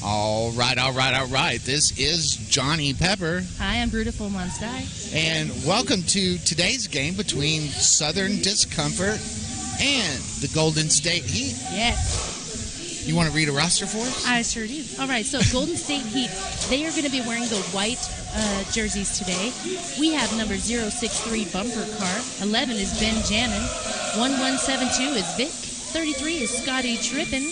All right. This is Johnny Pepper. Hi, I'm Beautiful Monstai. And welcome to today's game between Southern Discomfort and the Golden State Heat. Yes. You want to read a roster for us? I sure do. All right, so Golden State Heat, they are going to be wearing the white jerseys today. We have number 063 Bumper Car. 11 is Benjamin. 1172 is Vic. 33 is Scotty Trippin.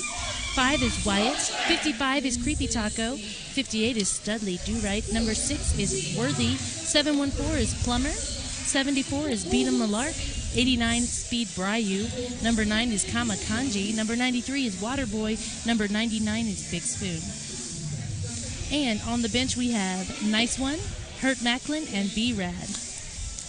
5 is Wyatt. 55 is Creepy Taco. 58 is Studley Do-Right. Number 6 is Worthy. 714 is Plumber. 74 is Beat 'em the Lark. 89 Speed Bryu. Number 9 is Kamakanji. Number 93 is Waterboy. Number 99 is Big Spoon. And on the bench we have Nice One, Hurt Macklin, and B-Rad.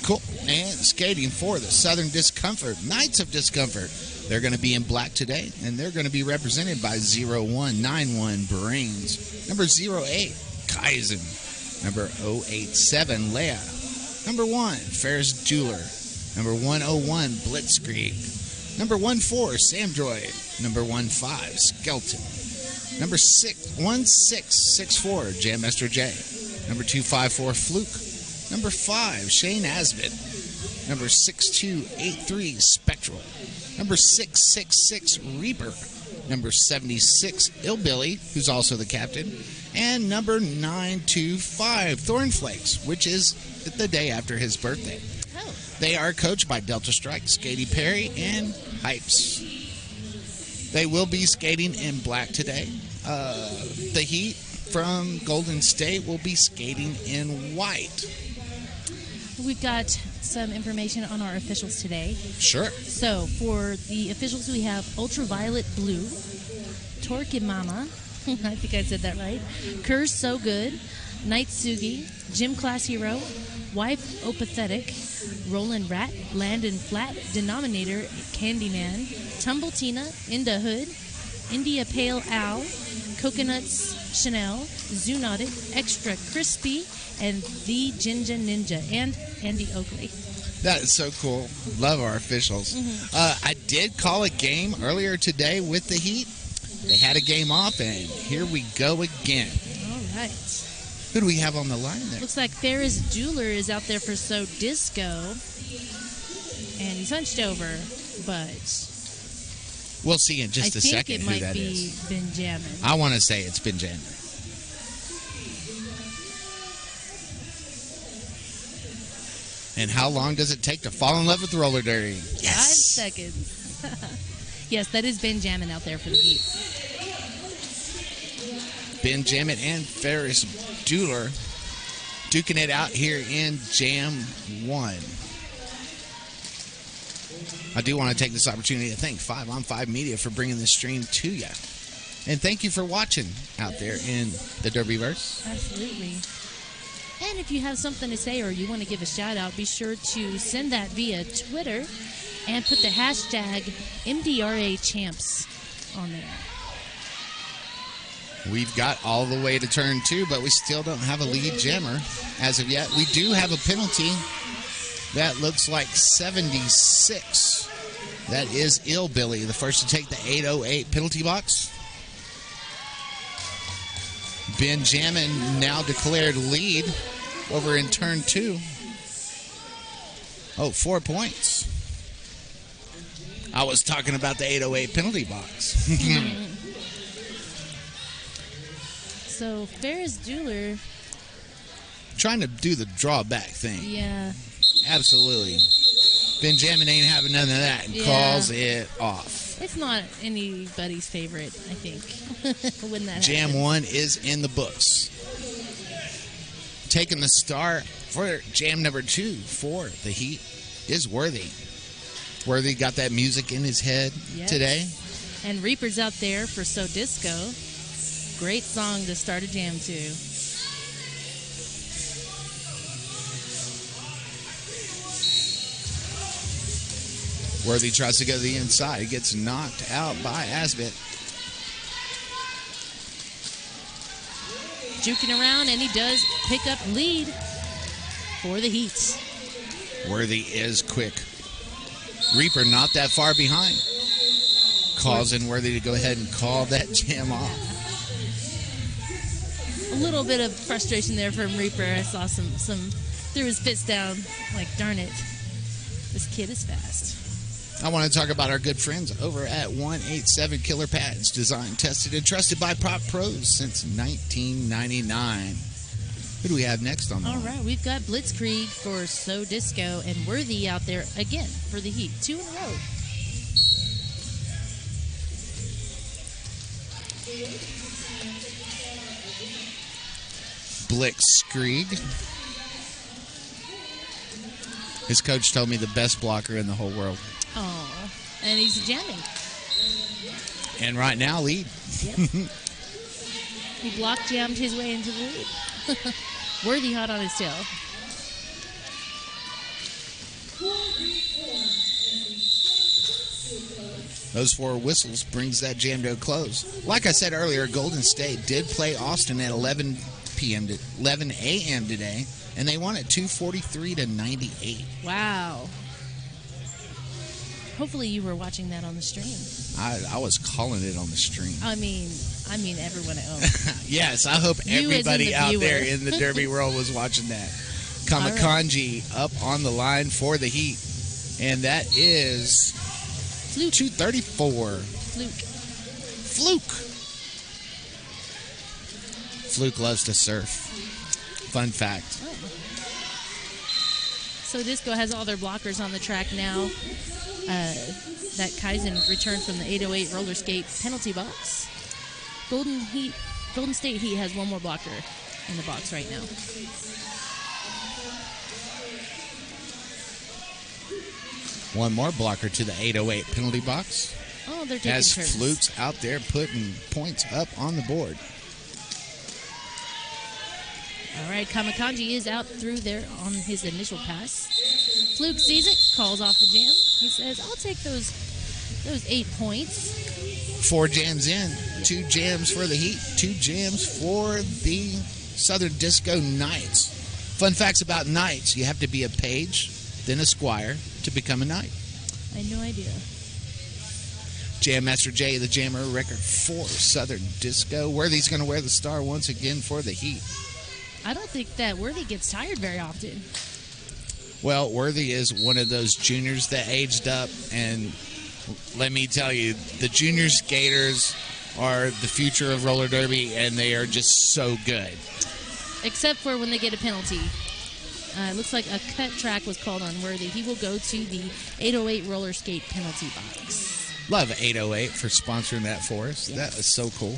Cool. And skating for the Southern Discomfort, Knights of Discomfort. They're going to be in black today, and they're going to be represented by 0191 Brains, number 08 Kaizen, number 087 Leia, number 1 Ferris Jeweler, number 101 Blitzkrieg, number 14 Samdroid, number 15 Skeleton, number 1664 Jam Master J, number 254 Fluke, number 5 Shane Asbit, number 6283 Spectral, number 666 Reaper, number 76 Illbilly, who's also the captain, and number 925 Thornflakes, which is the day after his birthday. Oh. They are coached by Delta Strike, Skatey Perry, and Hypes. They will be skating in black today. The Heat from Golden State will be skating in white. We've got some information on our officials today. Sure. So, for the officials, we have Ultraviolet Blue, Torquemama, I think I said that right, Kerr's So Good, Nightsugi, Gym Class Hero, Wife Opathetic, Roland Rat, Landon Flat, Denominator, Candyman, Tumble Tina, Inda Hood, India Pale Owl, Coconuts Chanel, Zoonotic, Extra Crispy, and The Jinja Ninja, and Andy Oakley. That is so cool. Love our officials. Mm-hmm. I did call a game earlier today with the Heat. They had a game off, and here we go again. All right. Who do we have on the line there? Looks like Ferris Jeweler is out there for So Disco, and he's hunched over, but We'll see in just a second who that is. I think it might be Benjamin. I want to say it's Benjamin. And how long does it take to fall in love with roller derby? Yes. 5 seconds. Yes, that is Benjamin out there for the Heat. Benjamin and Ferris Jeweler duking it out here in Jam 1. I do want to take this opportunity to thank 5 on 5 Media for bringing this stream to you. And thank you for watching out there in the Derbyverse. Absolutely. And if you have something to say or you want to give a shout out, be sure to send that via Twitter and put the hashtag MDRA Champs on there. We've got all the way to turn 2, but we still don't have a lead jammer as of yet. We do have a penalty. That looks like 76. That is Illbilly, the first to take the 808 penalty box. Benjamin now declared lead over in turn 2. Oh, 4 points. I was talking about the 808 penalty box. So, Ferris Jeweler. Trying to do the drawback thing. Yeah. Absolutely. Benjamin ain't having none of that and calls it off. It's not anybody's favorite, I think, when that Jam happens. 1 is in the books. Taking the star for Jam number 2 for the Heat is Worthy. Worthy got that music in his head today. And Reaper's out there for So Disco. Great song to start a jam to. Worthy tries to go to the inside. Gets knocked out by Asbit. Juking around, and he does pick up lead for the Heat. Worthy is quick. Reaper not that far behind. Calls in Worthy to go ahead and call that jam off. little bit of frustration there from Reaper. I saw some threw his fist down. Like, darn it, this kid is fast. I want to talk about our good friends over at 187 Killer Pads, designed, tested, and trusted by Pop Pros since 1999. Who do we have next on the line? All right, we've got Blitzkrieg for So Disco and Worthy out there again for the Heat. 2 in a row. Blitzkrieg. His coach told me the best blocker in the whole world. Oh, and he's jamming. And right now, lead. Yep. He block jammed his way into the lead. Worthy hot on his tail. Those 4 whistles brings that jam to a close. Like I said earlier, Golden State did play Austin at 11 a.m. today, and they won at 243-98. Wow. Hopefully you were watching that on the stream. I was calling it on the stream. I mean everyone at home. Yes, I hope everybody out viewer. there in the Derby world was watching that. Kamakanji up on the line for the Heat, and that is Fluke. 234. Fluke loves to surf. Fun fact. Oh. So Disco has all their blockers on the track now. That Kaizen returned from the 808 roller skate penalty box. Golden State Heat has one more blocker in the box right now. One more blocker to the 808 penalty box. Oh, they're taking as turns. Fluke's out there putting points up on the board. All right, Kamakanji is out through there on his initial pass. Fluke sees it, calls off the jam. He says, I'll take those 8 points. 4 jams in, 2 jams for the Heat, 2 jams for the Southern Disco Knights. Fun facts about Knights: you have to be a page, then a squire to become a knight. I had no idea. Jam Master J, the jammer, record for Southern Disco. Worthy's going to wear the star once again for the Heat. I don't think that Worthy gets tired very often. Well, Worthy is one of those juniors that aged up, and let me tell you, the junior skaters are the future of roller derby, and they are just so good. Except for when they get a penalty. It looks like a cut track was called on Worthy. He will go to the 808 roller skate penalty box. Love 808 for sponsoring that for us. Yes. That is so cool.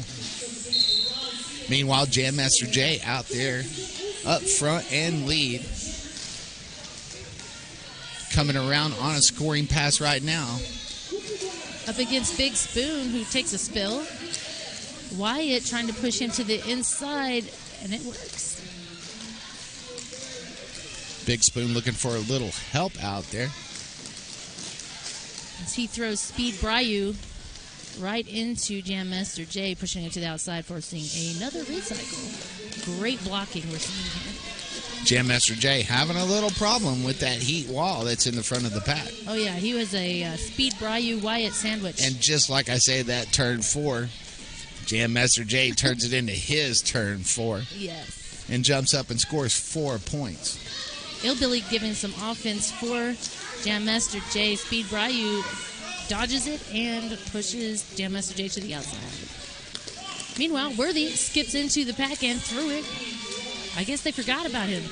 Meanwhile, Jam Master J out there up front and lead. Coming around on a scoring pass right now. Up against Big Spoon, who takes a spill. Wyatt trying to push him to the inside, and it works. Big Spoon looking for a little help out there. As he throws Speed Bryu right into Jam Master J, pushing it to the outside, forcing another recycle. Great blocking we're seeing here. Jam Master J having a little problem with that Heat wall that's in the front of the pack. Oh, yeah, he was a Speed Bryu Wyatt sandwich. And just like I say, that turn 4, Jam Master J turns it into his turn 4. Yes. And jumps up and scores 4 points. Illbilly giving some offense for Jam Master J. Speed Bryu dodges it and pushes Jam Master J to the outside. Meanwhile, Worthy skips into the pack and through it. I guess they forgot about him.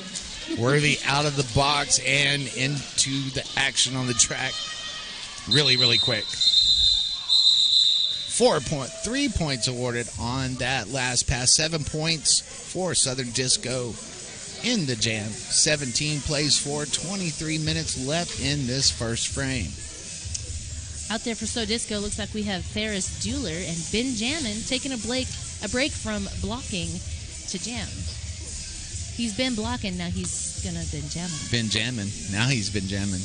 Worthy out of the box and into the action on the track really, really quick. 3 points awarded on that last pass. 7 points for Southern Disco in the jam. 17 plays for, 23 minutes left in this first frame. Out there for So Disco, looks like we have Ferris Dueler and Benjamin taking a break from blocking to jam. He's been blocking, now he's going to Benjamin. Now he's Benjamin.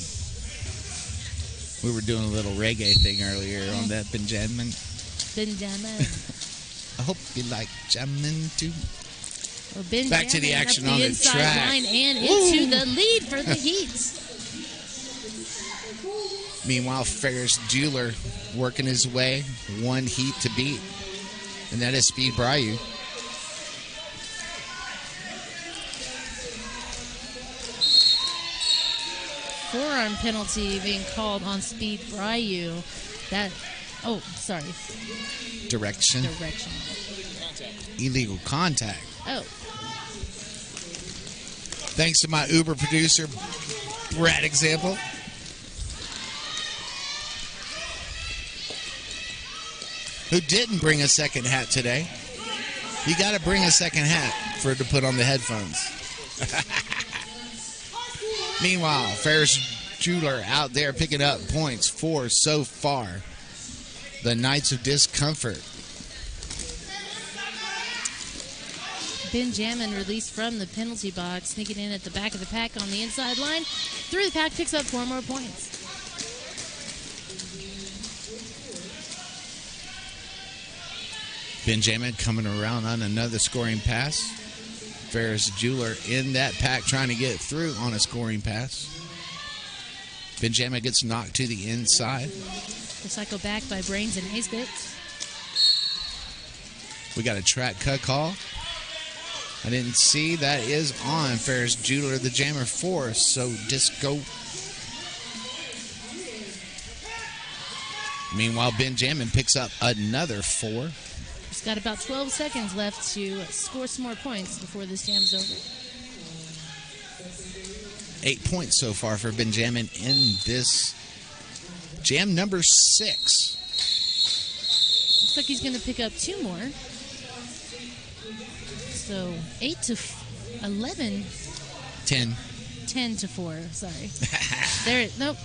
We were doing a little reggae thing earlier on that Benjamin. I hope you like jamming too. Well, back to the action up on the inside track. Line and into the lead for the Heat. Meanwhile, Ferris Dueler working his way, 1 Heat to beat, and that is Speed Bryu. forearm penalty being called on Speed Ryu. Sorry. Direction. Illegal contact. Oh. Thanks to my Uber producer, Brad Example. Who didn't bring a second hat today. You got to bring a second hat for it to put on the headphones. Meanwhile, Ferris Jeweler out there picking up points for so far. The Knights of Discomfort. Benjamin released from the penalty box, sneaking in at the back of the pack on the inside line. Through the pack, picks up 4 more points. Benjamin coming around on another scoring pass. Ferris Jeweler in that pack trying to get through on a scoring pass. Benjamin gets knocked to the inside. The cycle back by Brains and Haysbits. We got a track cut call. I didn't see. That is on Ferris Jeweler, the jammer 4. So Disco. Meanwhile, Benjamin picks up another 4. He's got about 12 seconds left to score some more points before this jam's over. 8 points so far for Benjamin in this jam number 6. Looks like he's going to pick up 2 more. So 8 to 11. 10. 10 to 4. Sorry.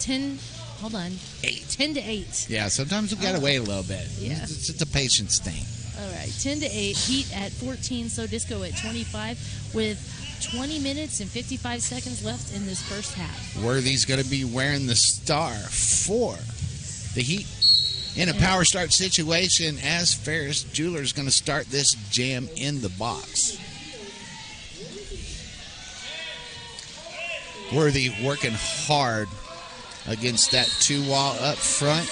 10. Hold on. 8. 10 to 8. Yeah, sometimes we got to wait a little bit. Yeah. It's a patience thing. All right. 10 to 8. Heat at 14. So Disco at 25 with 20 minutes and 55 seconds left in this first half. Worthy's going to be wearing the star for the Heat in a power start situation as Ferris Jeweler is going to start this jam in the box. Worthy working hard against that 2-wall up front,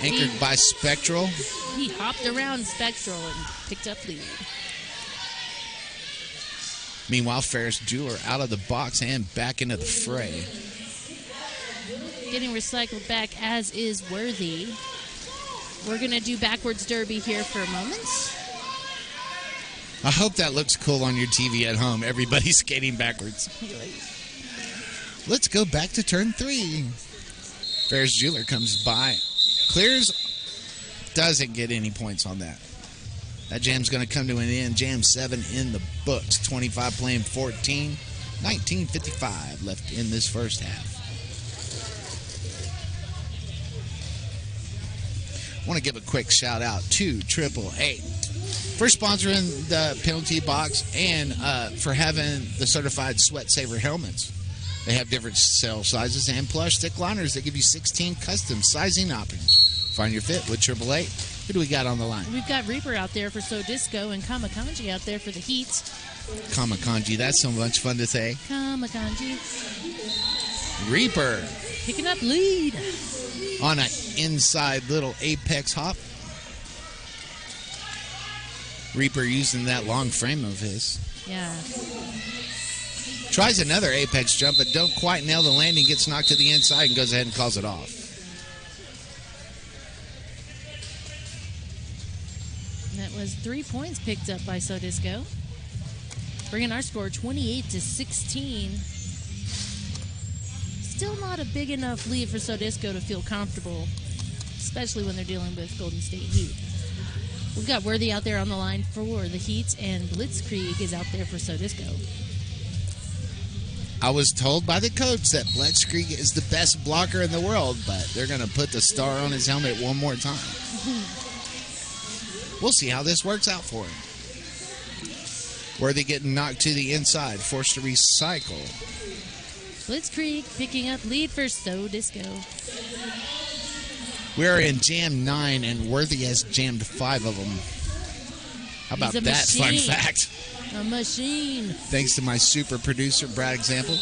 anchored by Spectral. He hopped around Spectral and picked up lead. Meanwhile, Ferris Jeweler out of the box and back into the fray. Getting recycled back, as is Worthy. We're going to do backwards derby here for a moment. I hope that looks cool on your TV at home. Everybody's skating backwards. Let's go back to turn 3. Ferris Jeweler comes by, clears, doesn't get any points on that. That jam's going to come to an end. Jam 7 in the books. 25 playing 14. 19:55 left in this first half. I want to give a quick shout out to AAA for sponsoring the penalty box and for having the certified Sweat Saver helmets. They have different cell sizes and plush thick liners that give you 16 custom sizing options. Find your fit with AAA. Who do we got on the line? We've got Reaper out there for So Disco and Kamakanji out there for the Heat. Kamakanji, that's so much fun to say. Kamakanji. Reaper. Picking up lead. On an inside little apex hop. Reaper using that long frame of his. Yeah. Tries another apex jump, but don't quite nail the landing. Gets knocked to the inside and goes ahead and calls it off. That was 3 points picked up by So Disco, bringing our score 28-16. Still not a big enough lead for So Disco to feel comfortable, especially when they're dealing with Golden State Heat. We've got Worthy out there on the line for the Heat, and Blitzkrieg is out there for So Disco. I was told by the coach that Blitzkrieg is the best blocker in the world, but they're going to put the star on his helmet one more time. We'll see how this works out for him. Worthy getting knocked to the inside, forced to recycle. Blitzkrieg picking up lead for So Disco. We're in Jam 9, and Worthy has jammed 5 of them. How about that fun fact? A machine. Thanks to my super producer, Brad Example.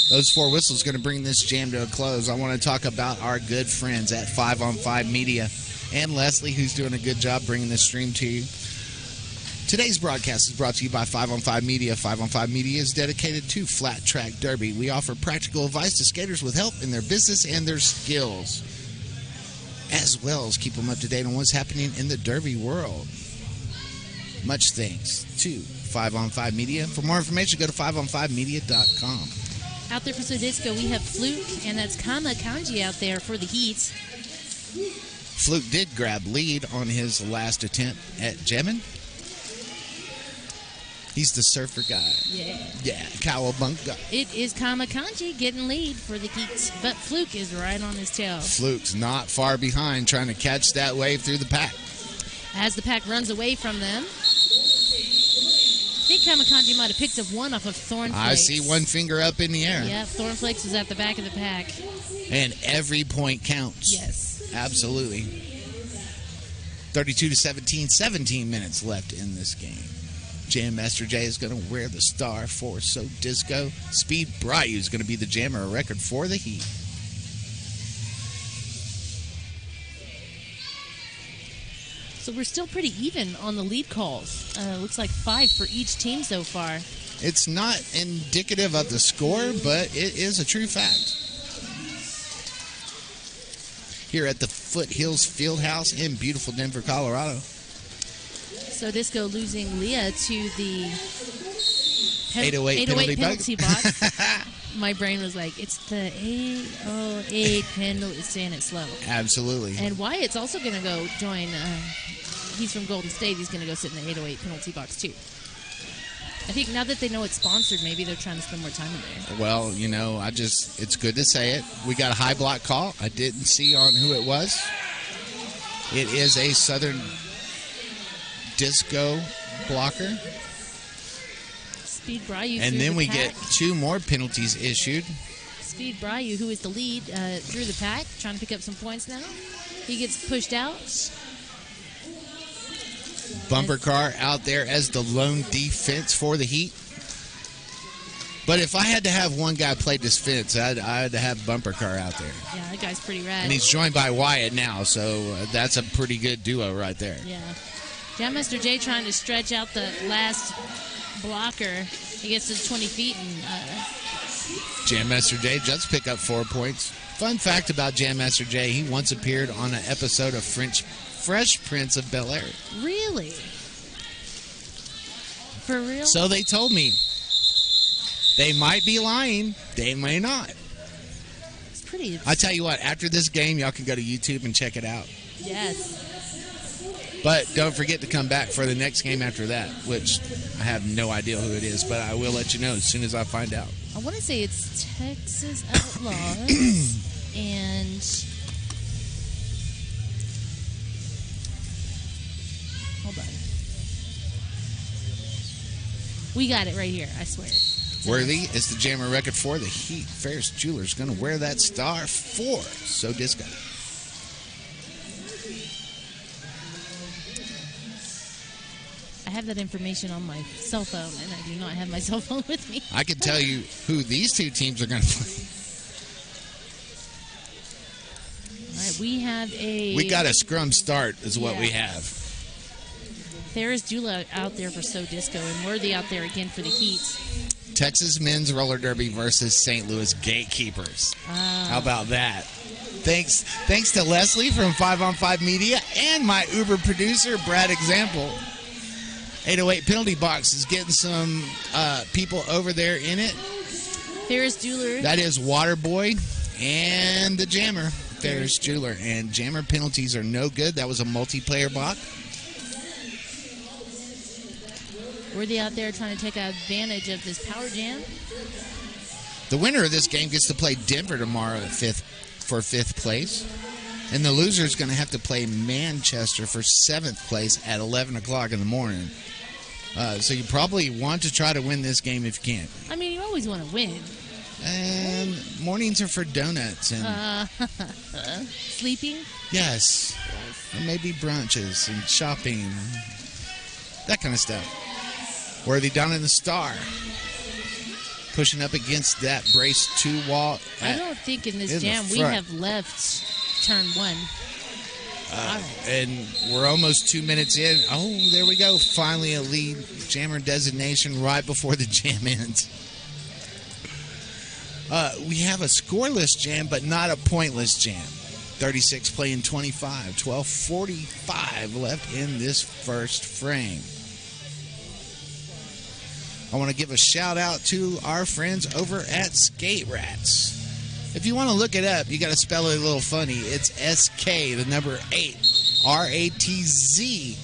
Those 4 whistles going to bring this jam to a close. I want to talk about our good friends at 5 on 5 Media and Leslie, who's doing a good job bringing this stream to you. Today's broadcast is brought to you by 5on5 Media. 5on5 Media is dedicated to Flat Track Derby. We offer practical advice to skaters with help in their business and their skills, as well as keep them up to date on what's happening in the derby world. Much thanks to 5on5 Media. For more information, go to 5on5media.com. Out there for Sodisco, we have Fluke, and that's Kama Kanji out there for the Heat. Fluke did grab lead on his last attempt at jamming. He's the surfer guy. Yeah, cowabunga. It is Kama Kanji getting lead for the Heat, but Fluke is right on his tail. Fluke's not far behind, trying to catch that wave through the pack. As the pack runs away from them, I think Kama Kanji might have picked up one off of Thornflakes. I see one finger up in the air. Yeah, Thornflakes is at the back of the pack. And every point counts. Yes. Absolutely. 32-17, 17 minutes left in this game. Jam Master J is going to wear the star for So Disco. Speed Bryu is going to be the jammer, a record for the Heat. So we're still pretty even on the lead calls. Looks like 5 for each team so far. It's not indicative of the score, but it is a true fact. Here at the Foothills Fieldhouse in beautiful Denver, Colorado. So Disco losing Leah to the 808 penalty box. My brain was like, it's the 808 penalty. It's saying it slow. Absolutely. And Wyatt's also going to go join. He's from Golden State. He's going to go sit in the 808 penalty box, too. I think now that they know it's sponsored, maybe they're trying to spend more time in there. Well, you know, it's good to say it. We got a high block call. I didn't see on who it was. It is a Southern Disco blocker. Speed Bryu. And then we get 2 more penalties issued. Speed Bryu, who is the lead, through the pack, trying to pick up some points now. He gets pushed out. Bumper car out there as the lone defense for the Heat. But if I had to have one guy play defense, I'd have Bumper car out there. Yeah, that guy's pretty rad. And he's joined by Wyatt now, so that's a pretty good duo right there. Yeah. Jam Master J trying to stretch out the last blocker. He gets to 20 feet and Jam Master J just pick up 4 points. Fun fact about Jam Master J, he once appeared on an episode of Fresh Prince of Bel-Air. Really? For real? So they told me. They might be lying. They may not. It's pretty. I tell you what, after this game, y'all can go to YouTube and check it out. Yes. But don't forget to come back for the next game after that, which I have no idea who it is, but I will let you know as soon as I find out. I want to say it's Texas Outlaws and hold on. We got it right here, I swear. Worthy is the jammer record for the Heat. Ferris Jewelers going to wear that star for So Disco. I have that information on my cell phone, and I do not have my cell phone with me. I can tell you who these 2 teams are going to play. All right, we got a scrum start is what we have. Ferris Jula out there for So Disco, and Worthy out there again for the Heat. Texas Men's Roller Derby versus St. Louis Gatekeepers. How about that? Thanks to Leslie from 5on5 Media and my Uber producer, Brad Example. 808 penalty box is getting some people over there in it. Ferris Jeweler. That is Waterboy and the Jammer, Ferris Jeweler. And Jammer penalties are no good. That was a multiplayer block. Worthy out there trying to take advantage of this power jam. The winner of this game gets to play Denver tomorrow for 5th place. And the loser is going to have to play Manchester for 7th place at 11 o'clock in the morning. So you probably want to try to win this game if you can. I mean, you always want to win. And mornings are for donuts and sleeping. Yes, or maybe brunches and shopping, that kind of stuff. Worthy down in the star, pushing up against that brace 2 wall. I don't think in this jam we have left turn 1. And we're almost 2 minutes in. Oh, there we go. Finally a lead jammer designation right before the jam ends. We have a scoreless jam, but not a pointless jam. 36 playing 25. 12:45 left in this first frame. I want to give a shout out to our friends over at Skate Rats. If you want to look it up, you got to spell it a little funny. It's SK, the number 8, RATZ.com.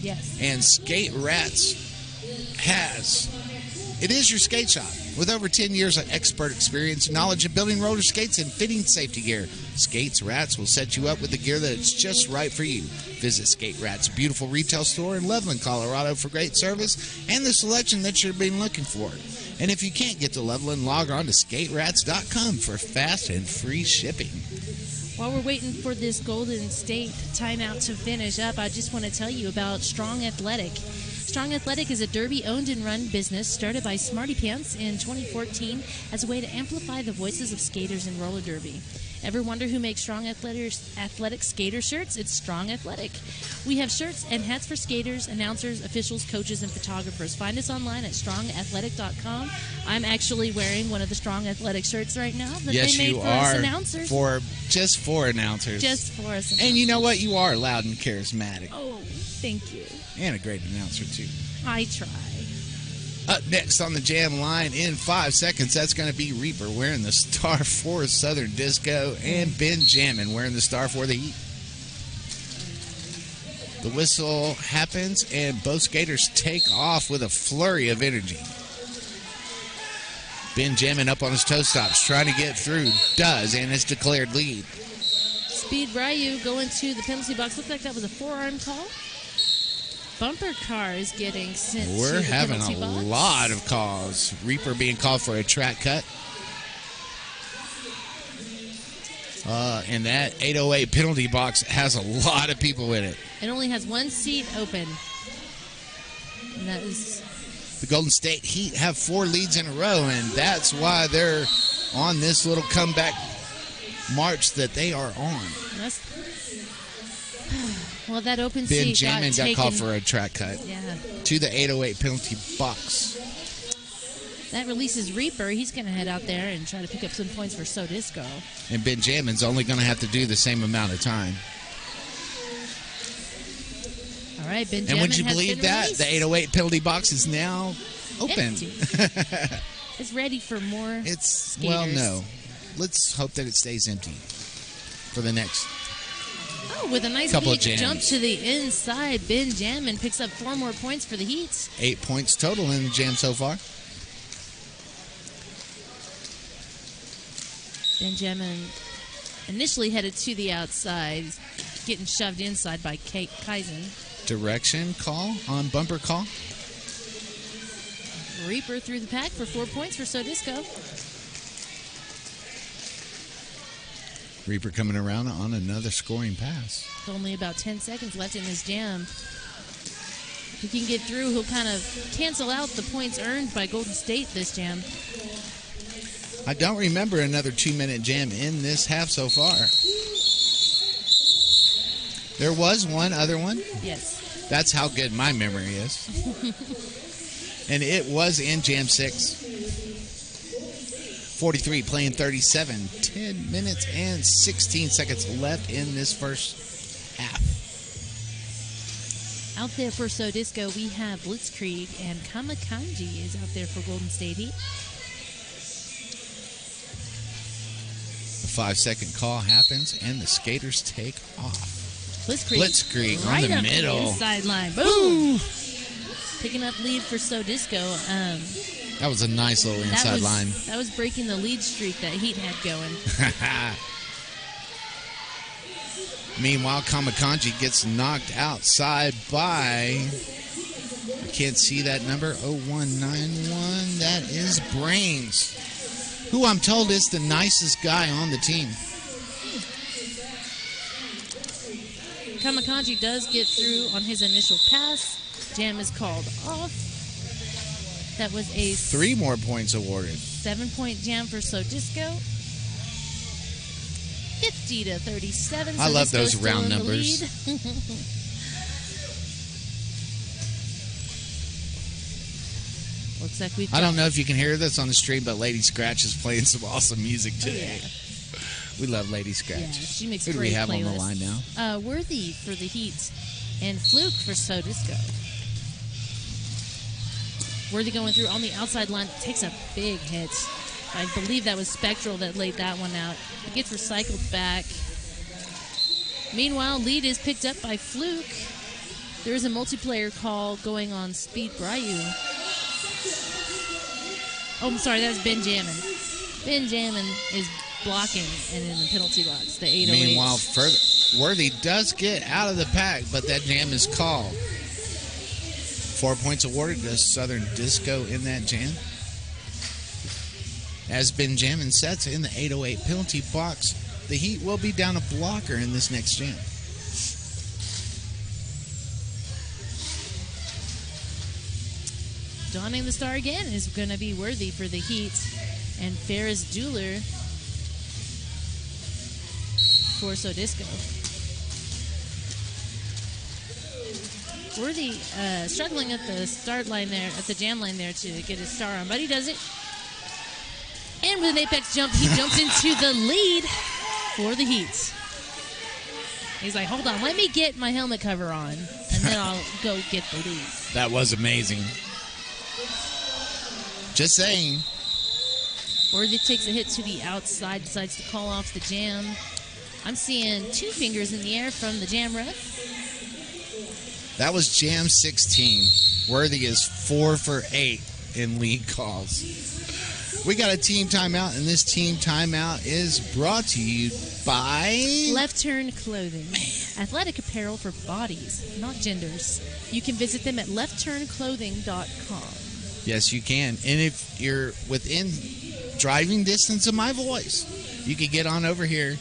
Yes. And Skate Rats it is your skate shop with over 10 years of expert experience, knowledge of building roller skates and fitting safety gear. Skates Rats will set you up with the gear that's just right for you. Visit Skate Rats' beautiful retail store in Loveland, Colorado for great service and the selection that you've been looking for. And if you can't get to Loveland, log on to skaterats.com for fast and free shipping. While we're waiting for this Golden State timeout to finish up, I just want to tell you about Strong Athletic. Strong Athletic is a Derby owned and run business started by Smarty Pants in 2014 as a way to amplify the voices of skaters in roller derby. Ever wonder who makes Strong Athletic skater shirts? It's Strong Athletic. We have shirts and hats for skaters, announcers, officials, coaches, and photographers. Find us online at strongathletic.com. I'm actually wearing one of the Strong Athletic shirts right now that yes, they made you for are us announcers. Just for announcers. Just for us announcers. And you know what? You are loud and charismatic. Oh, thank you. And a great announcer, too. I try. Up next on the jam line in 5 seconds, that's going to be Reaper wearing the Star 4 Southern Disco and Ben Jammin wearing the Star 4 The Heat. The whistle happens and both skaters take off with a flurry of energy. Ben Jammin up on his toe stops, trying to get through. Does, and it's declared lead. Speed Ryu going to the penalty box. Looks like that was a forearm call. Bumper car is getting sent to the penalty box. We're having a lot of calls. Reaper being called for a track cut. And that 808 penalty box has a lot of people in it. It only has one seat open. And that is... The Golden State Heat have 4 leads in a row, and that's why they're on this little comeback march that they are on. Well, that open Ben seat Jammin got called for a track cut to the 808 penalty box. That releases Reaper. He's going to head out there and try to pick up some points for So Disco. And Ben Jammin's only going to have to do the same amount of time. All right, Ben Jammin. And would you believe that? Released. The 808 penalty box is now open. It's ready for more skaters. Well, no. Let's hope that it stays empty for the next with a nice couple Heat of jump to the inside. Ben Jammin picks up 4 more points for the Heat. 8 points total in the jam so far. Ben Jammin initially headed to the outside, getting shoved inside by Kaizen. Direction call on bumper call. Reaper through the pack for 4 points for So Disco. Reaper coming around on another scoring pass. With only about 10 seconds left in this jam. If he can get through, he'll kind of cancel out the points earned by Golden State this jam. I don't remember another 2-minute jam in this half so far. There was one other one? Yes. That's how good my memory is. And it was in jam 6. 43 playing 37. 10 minutes and 16 seconds left in this first half. Out there for So Disco, we have Blitzkrieg, and Kamakanji is out there for Golden State Heat. The 5-second call happens, and the skaters take off. Blitzkrieg right on the up middle. The inside line. Boom! Picking up lead for So Disco. That was a nice little inside line. That was breaking the lead streak that Heat had going. Meanwhile, Kamakanji gets knocked outside by, I can't see that number, 0191. That is Brains, who I'm told is the nicest guy on the team. Kamakanji does get through on his initial pass. Jam is called off. That was a 3 more points awarded. 7-point jam for So Disco. 50-37. I So love Disco's those still round in the numbers. lead. Looks like we've I don't know if you can hear this on the stream, but Lady Scratch is playing some awesome music today. yeah. We love Lady Scratch. Yeah, she makes Who do great we have playlists. on the line now? Worthy for the Heat and Fluke for So Disco. Worthy going through on the outside line, takes a big hit. I believe that was Spectral that laid that one out. It gets recycled back. Meanwhile, lead is picked up by Fluke. There is a multiplayer call going on Speed Bryu. Oh, I'm sorry, that's Benjamin. Benjamin is blocking and in the penalty box, the 808. Meanwhile, Worthy does get out of the pack, but that jam is called. 4 points awarded to Southern Disco in that jam. As Benjamin sets in the 808 penalty box, the Heat will be down a blocker in this next jam. Donning the star again is going to be Worthy for the Heat, and Ferris Dueler for So Disco. Worthy struggling at the start line there, at the jam line there to get his star on, but he does it. And with an apex jump, he jumps into the lead for the Heat. He's like, hold on, let me get my helmet cover on, and then I'll go get the lead. That was amazing. Just saying. Worthy takes a hit to the outside, decides to call off the jam. I'm seeing 2 fingers in the air from the jam ref. That was jam 16. Worthy is 4 for 8 in lead calls. We got a team timeout, and this team timeout is brought to you by Left Turn Clothing. Athletic apparel for bodies, not genders. You can visit them at leftturnclothing.com. Yes, you can. And if you're within driving distance of my voice, you could get on over here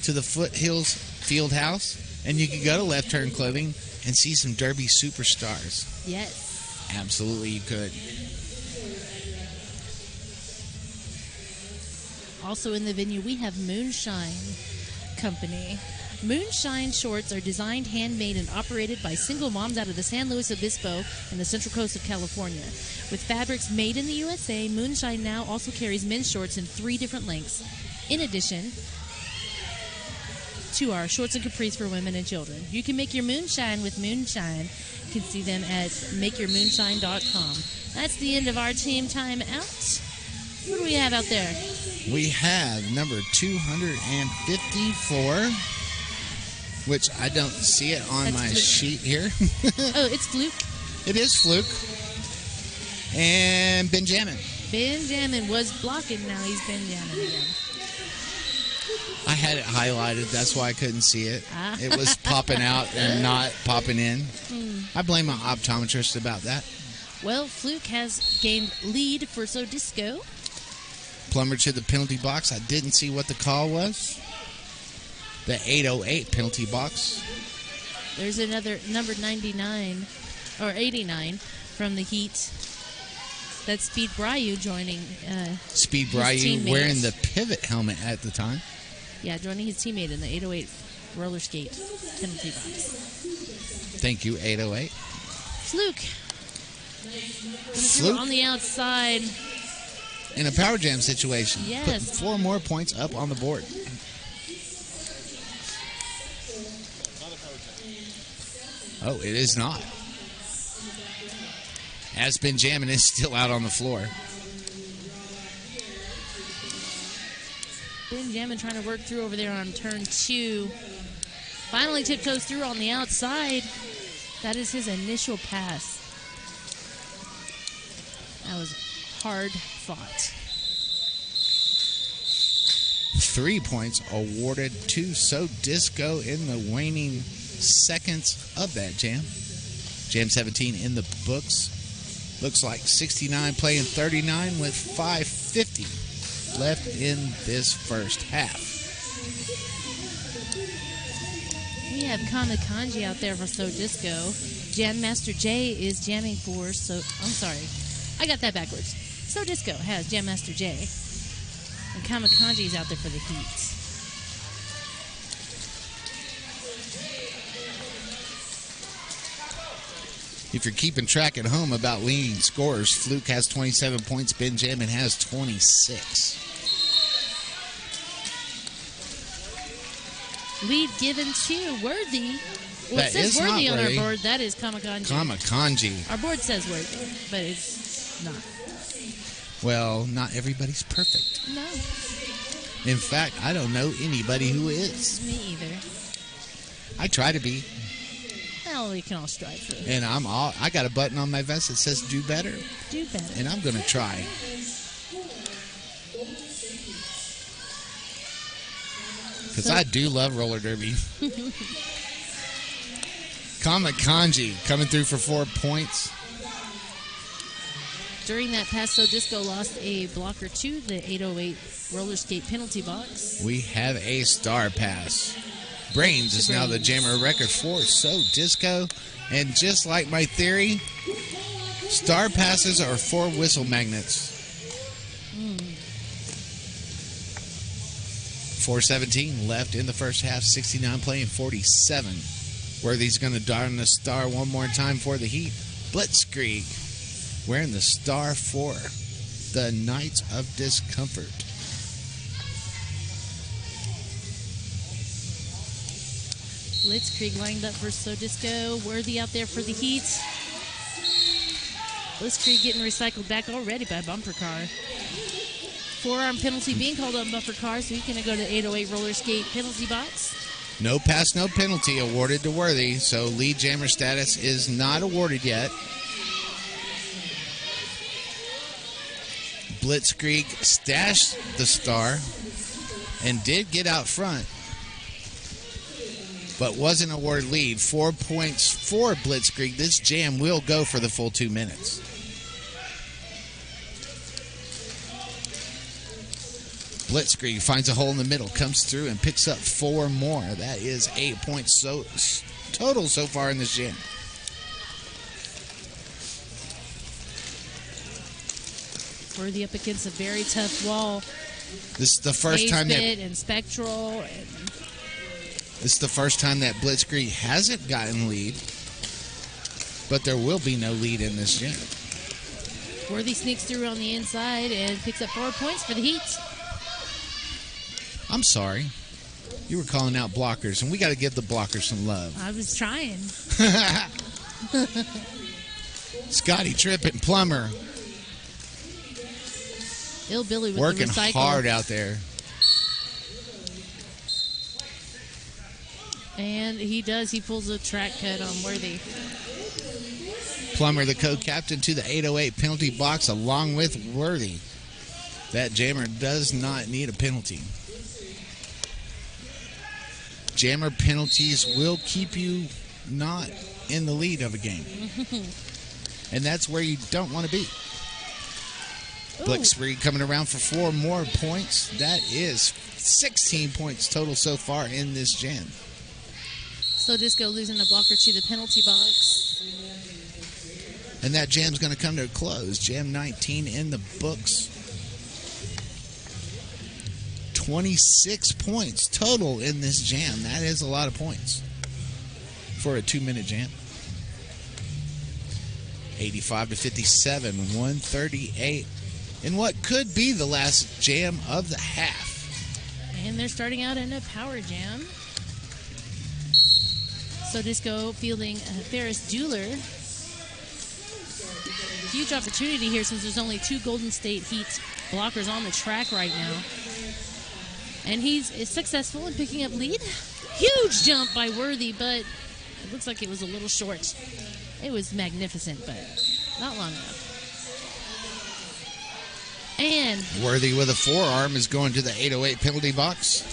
to the Foothills Field House, and you could go to Left Turn Clothing and see some Derby superstars. Yes. Absolutely, you could. Also in the venue, we have Moonshine Company. Moonshine shorts are designed, handmade, and operated by single moms out of the San Luis Obispo and the Central Coast of California. With fabrics made in the USA, Moonshine now also carries men's shorts in 3 different lengths. In addition to our shorts and capris for women and children. You can make your moonshine with Moonshine. You can see them at makeyourmoonshine.com. That's the end of our team time out. What do we have out there? We have number 254, which I don't see it on That's my Fluke. sheet here. Oh, it's Fluke. It is Fluke. And Benjamin. Benjamin was blocking, now he's Benjamin again. I had it highlighted. That's why I couldn't see it. Ah. It was popping out and not popping in. I blame my optometrist about that. Well, Fluke has gained lead for So Disco. Plumber to the penalty box. I didn't see what the call was. The 808 penalty box. There's another number 99 or 89 from the Heat. That's Speed Bryu joining. Speed his Bryu teammates. wearing the pivot helmet at the time. Yeah, joining his teammate in the 808 roller skate penalty box. Thank you, 808. Fluke. Fluke On the outside. in a power jam situation. Yes. Putting 4 more points up on the board. Oh, it is not. As Benjamin is still out on the floor. Benjamin trying to work through over there on turn 2. Finally tiptoes through on the outside. That is his initial pass. That was hard fought. 3 points awarded to So Disco in the waning seconds of that jam. Jam 17 in the books. Looks like 69 playing 39 with 5:50 left in this first half. We have Kamakanji out there for So Disco. Jam Master J is jamming for I'm sorry. I got that backwards. So Disco has Jam Master J. And Kamakanji is out there for the Heat. If you're keeping track at home about leading scores, Fluke has 27 points. Benjamin has 26. Lead given to Worthy. Well, That it says is not Worthy on our Worthy. board. That is Kamakanji. Kamakanji. Our board says Worthy, but it's not. Well, not everybody's perfect. No, In fact, I don't know anybody who is. me either. I try to be, Well, we can all strive for it. and I got a button on my vest that says "Do better," Do better. and I'm going to try. Because I do love roller derby. Kamakanji coming through for 4 points. During that pass, So Disco lost a blocker to the 808 roller skate penalty box. We have a star pass. Brains is now the jammer record for So Disco. And just like my theory, star passes are for whistle magnets. 4:17 left in the first half. 69 playing 47. Worthy's going to darn the star one more time for the Heat. Blitzkrieg wearing the star for the Knights of Discomfort. Blitzkrieg lined up for So Disco. Worthy out there for the Heat. Blitzkrieg getting recycled back already by Bumper Car. Forearm penalty being called on Bumper Car, so he's going to go to 808 roller skate penalty box. No pass, no penalty awarded to Worthy, so lead jammer status is not awarded yet. Blitzkrieg stashed the star and did get out front, but wasn't awarded lead. 4 points for Blitzkrieg. This jam will go for the full 2 minutes. Blitzkrieg finds a hole in the middle, comes through and picks up 4 more. That is 8 points total so far in this jam. Worthy up against a very tough wall. This is the first time that and Spectral. And this is the first time that Blitzkrieg hasn't gotten lead, but there will be no lead in this jam. Worthy sneaks through on the inside and picks up 4 points for the Heat. I'm sorry. You were calling out blockers, and we got to give the blockers some love. I was trying. Scotty Trippin, Plummer, Billy with working the recycle. hard out there. And he does. He pulls a track cut on Worthy. Plummer, the co-captain, to the 808 penalty box along with Worthy. That jammer does not need a penalty. Jammer penalties will keep you not in the lead of a game. And that's where you don't want to be. Blitzkrieg coming around for 4 more points. That is 16 points total so far in this jam. So Disco losing a blocker to the penalty box. And that jam's going to come to a close. Jam 19 in the books. 26 points total in this jam. That is a lot of points for a 2-minute jam. 85-57, 138 in what could be the last jam of the half. And they're starting out in a power jam. So Disco fielding Ferris Dueler. Huge opportunity here since there's only 2 Golden State Heat blockers on the track right now. And he's successful in picking up lead. Huge jump by Worthy, but it looks like it was a little short. It was magnificent, but not long enough. And Worthy with a forearm is going to the 808 penalty box.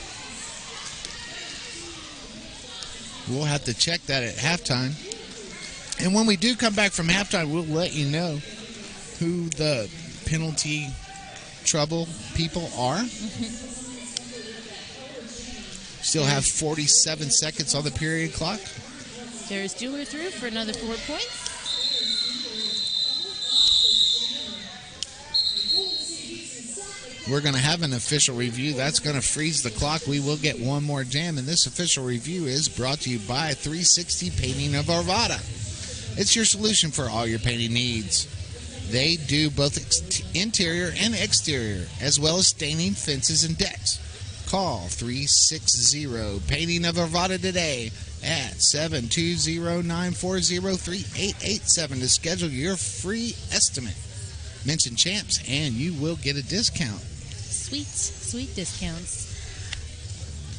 We'll have to check that at halftime. And when we do come back from halftime, we'll let you know who the penalty trouble people are. Still have 47 seconds on the period clock. Ferris Dueler through for another 4 points. We're going to have an official review. That's going to freeze the clock. We will get one more jam, and this official review is brought to you by 360 Painting of Arvada. It's your solution for all your painting needs. They do both interior and exterior, as well as staining fences and decks. Call 360 Painting of Arvada today at 720-940-3887 to schedule your free estimate. Mention Champs and you will get a discount. Sweet discounts.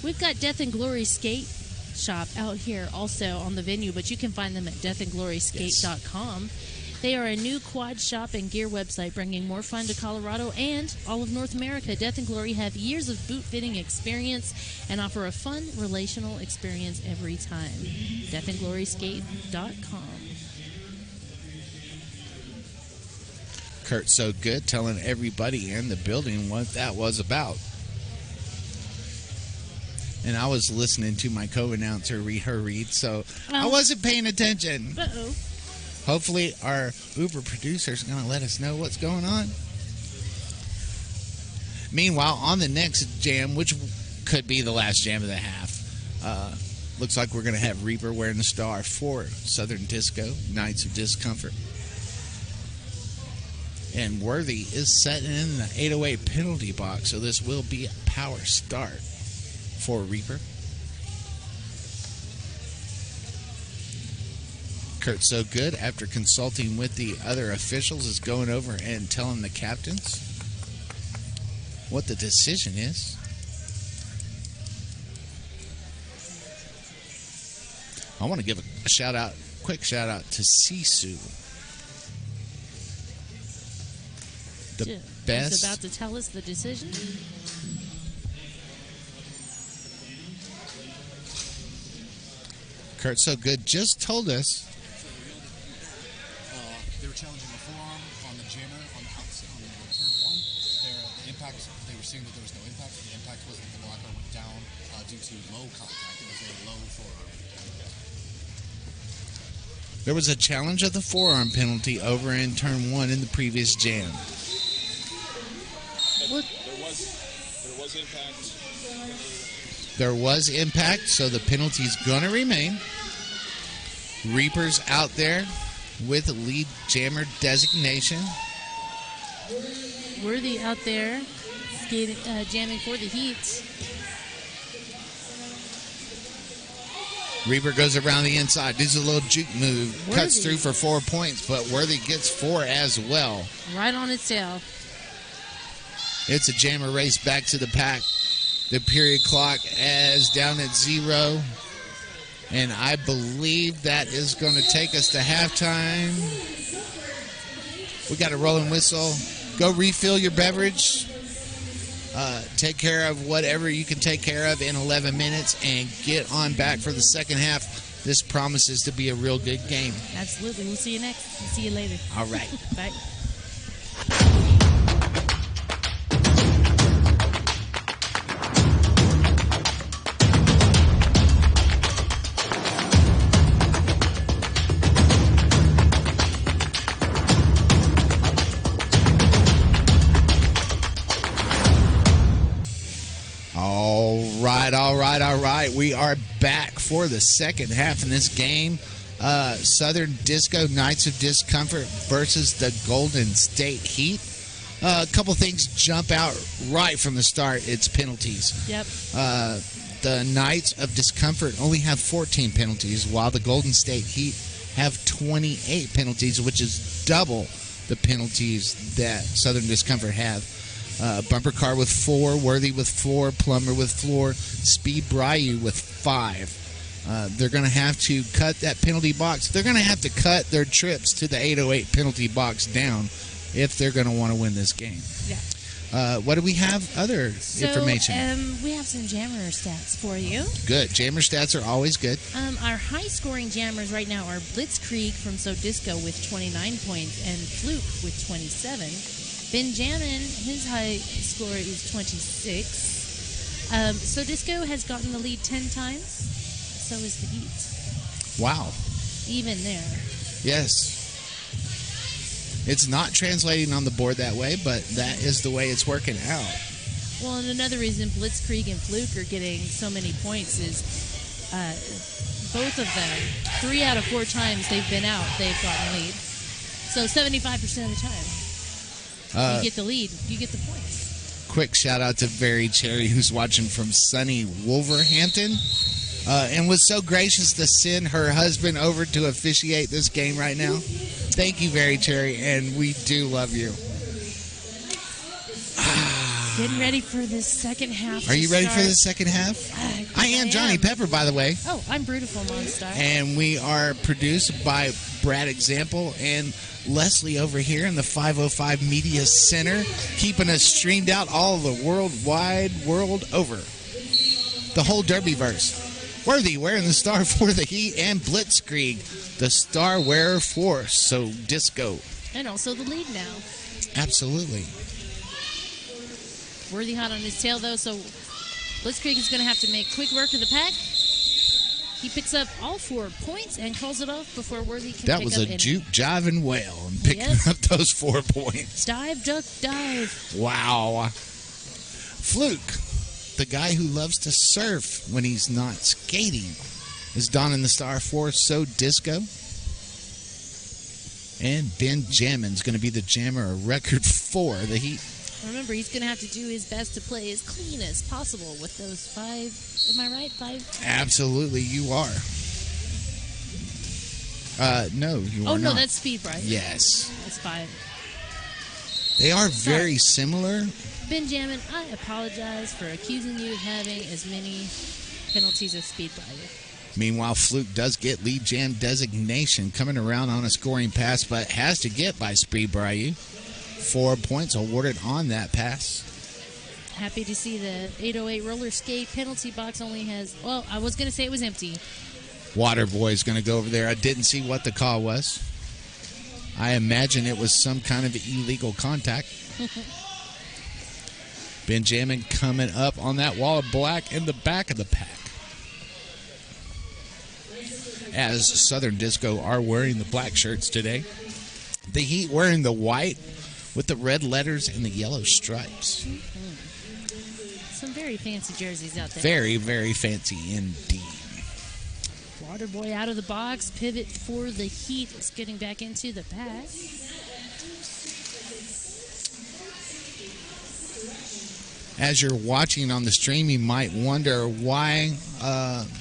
We've got Death and Glory Skate Shop out here also on the venue, but you can find them at deathandgloryskate.com. They are a new quad shop and gear website bringing more fun to Colorado and all of North America. Death and Glory have years of boot fitting experience and offer a fun, relational experience every time. deathandgloryskate.com. Kurt's so good telling everybody in the building what that was about. And I was listening to my co-announcer read her read, so I wasn't paying attention. Uh-oh. Hopefully our Uber producer's going to let us know what's going on. Meanwhile, on the next jam, which could be the last jam of the half, looks like we're going to have Reaper wearing the star for Southern Disco, Nights of Discomfort. And Worthy is setting in the 808 penalty box, so this will be a power start for Reaper. Kurt So Good, after consulting with the other officials, is going over and telling the captains what the decision is. I want to give a quick shout out to Sisu. The best. He's about to tell us the decision. Kurt So Good just told us. They were challenging the forearm on the jammer on the outside on the turn one. The impact, they were seeing that there was no impact. The impact wasn't the blocker went down due to low contact. It was a low forearm. There was a challenge of the forearm penalty over in turn one in the previous jam. There was impact. There was impact, so the penalty's going to remain. Reaper's out there with lead jammer designation. Worthy out there skating, jamming for the Heat. Reaper goes around the inside, does a little juke move, Worthy cuts through for 4 points, but Worthy gets 4 as well. Right on its tail. It's a jammer race back to the pack. The period clock is down at 0. And I believe that is going to take us to halftime. We got a rolling whistle. Go refill your beverage. Take care of whatever you can take care of in 11 minutes and get on back for the second half. This promises to be a real good game. Absolutely. We'll see you next. We'll see you later. All right. Bye. All right. We are back for the second half in this game. Southern Disco, Knights of Discomfort versus the Golden State Heat. A couple things jump out right from the start. It's penalties. Yep. The Knights of Discomfort only have 14 penalties, while the Golden State Heat have 28 penalties, which is double the penalties that Southern Discomfort have. Bumper Car with 4, Worthy with 4, Plumber with 4, Speed Bryu with 5. They're going to have to cut that penalty box. They're going to have to cut their trips to the 808 penalty box down if they're going to want to win this game. Yeah. What do we have other information? We have some jammer stats for you. Good. Jammer stats are always good. Our high-scoring jammers right now are Blitzkrieg from SoDisco with 29 points and Fluke with 27. Benjamin, his high score is 26. SoDisco has gotten the lead 10 times. So is the Heat. Wow. Even there. Yes. It's not translating on the board that way, but that is the way it's working out. Well, and another reason Blitzkrieg and Fluke are getting so many points is both of them, 3 out of 4 times they've been out, they've gotten lead. So 75% of the time, you get the lead, you get the points. Quick shout out to Very Cherry, who's watching from sunny Wolverhampton, and was so gracious to send her husband over to officiate this game right now. Thank you, Very Cherry, and we do love you. Getting ready for this second half. Are you ready for the second half? I am Johnny Pepper, by the way. Oh, I'm Brutiful Monster. And we are produced by Brad Example and Leslie over here in the 505 Media Center, keeping us streamed out all the world over. The whole Derbyverse. Worthy wearing the star for the Heat, and Blitzkrieg, the star wearer for So Disco. And also the lead now. Absolutely. Worthy hot on his tail, though, so Blitzkrieg is going to have to make quick work of the pack. He picks up all 4 points and calls it off before Worthy can That pick was up a juke, jive, and whale and picking up those 4 points. Dive, duck, dive. Wow. Fluke, the guy who loves to surf when he's not skating, is donning the star for So Disco. And Ben Jammin's going to be the jammer of record for the Heat. Remember, he's going to have to do his best to play as clean as possible with those 5. Am I right? 5? Absolutely, you are. No, you are not. Oh, no, that's Speed Bright. Yes. That's 5. They are very similar. Benjamin, I apologize for accusing you of having as many penalties as Speed Bright. Meanwhile, Fluke does get lead jam designation coming around on a scoring pass, but has to get by Speed Bright. 4 points awarded on that pass. Happy to see the 808 roller skate penalty box only has, well, I was going to say it was empty. Waterboy's going to go over there. I didn't see what the call was. I imagine it was some kind of illegal contact. Benjamin coming up on that wall of black in the back of the pack. As Southern Disco are wearing the black shirts today. The Heat wearing the white with the red letters and the yellow stripes. Some very fancy jerseys out there. Very, very fancy indeed. Waterboy out of the box. Pivot for the Heat. Is getting back into the pass. As you're watching on the stream, you might wonder why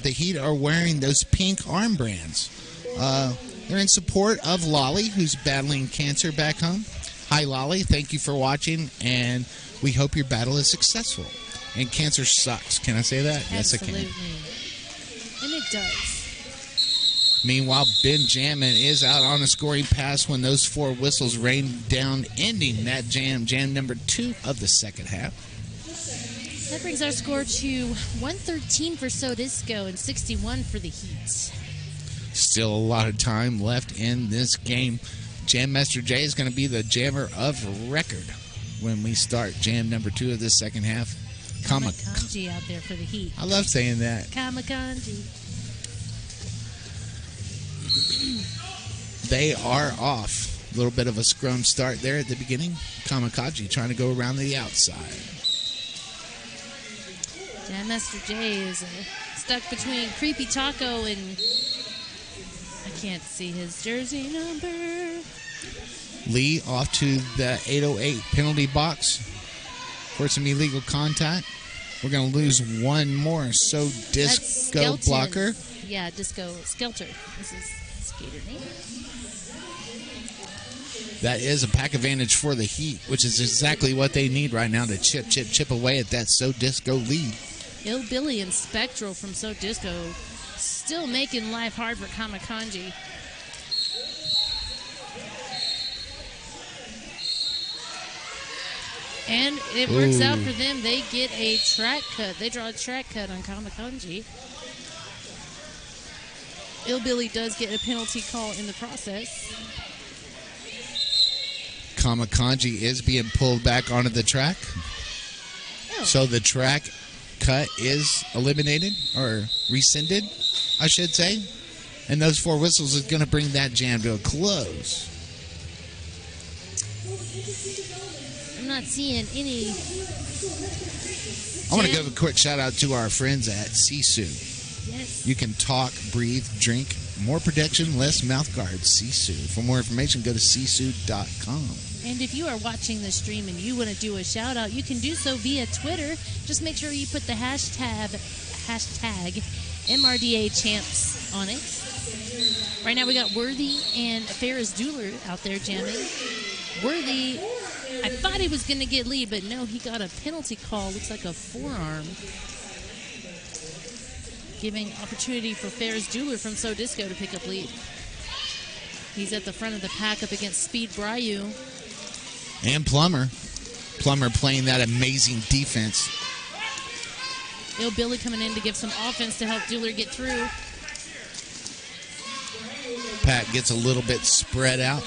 the Heat are wearing those pink armbands. They're in support of Lolly, who's battling cancer back home. Hi, Lolly. Thank you for watching, and we hope your battle is successful. And cancer sucks. Can I say that? Absolutely. Yes, I can. And it does. Meanwhile, Benjamin is out on a scoring pass when those 4 whistles rain down, ending that jam number 2 of the second half. That brings our score to 113 for So Disco and 61 for the Heat. Still a lot of time left in this game. Jam Master Jay is going to be the jammer of record when we start jam number 2 of this second half. Kamakanji out there for the Heat. I love saying that. Kamakanji. They are off. A little bit of a scrum start there at the beginning. Kamikaze trying to go around the outside. Jam Master Jay is stuck between Creepy Taco and I can't see his jersey number. Lee off to the 808 penalty box for some illegal contact. We're going to lose one more. So Disco blocker. Yeah, Disco Skelter. This is skater name. That is a pack advantage for the Heat, which is exactly what they need right now to chip away at that So Disco lead. Illbilly and Spectral from So Disco still making life hard for Kamakanji. And it works out for them. They get a track cut. They draw a track cut on Kamakanji. Illbilly does get a penalty call in the process. Kamakanji is being pulled back onto the track. Oh. So the track cut is eliminated, or rescinded, I should say. And those 4 whistles is going to bring that jam to a close. I'm not seeing any. I want to give a quick shout out to our friends at Sisu. Yes. You can talk, breathe, drink. More protection, less mouth guards. Sisu. For more information, go to sisu.com. And if you are watching the stream and you want to do a shout out, you can do so via Twitter. Just make sure you put the hashtag MRDA champs on it. Right now we got Worthy and Ferris Dueler out there jamming. Worthy, I thought he was going to get lead, but no, he got a penalty call. Looks like a forearm. Giving opportunity for Ferris Dueler from So Disco to pick up lead. He's at the front of the pack up against Speed Bryu. And Plummer. Plummer playing that amazing defense. Ill Billy coming in to give some offense to help Dueler get through. Pack gets a little bit spread out.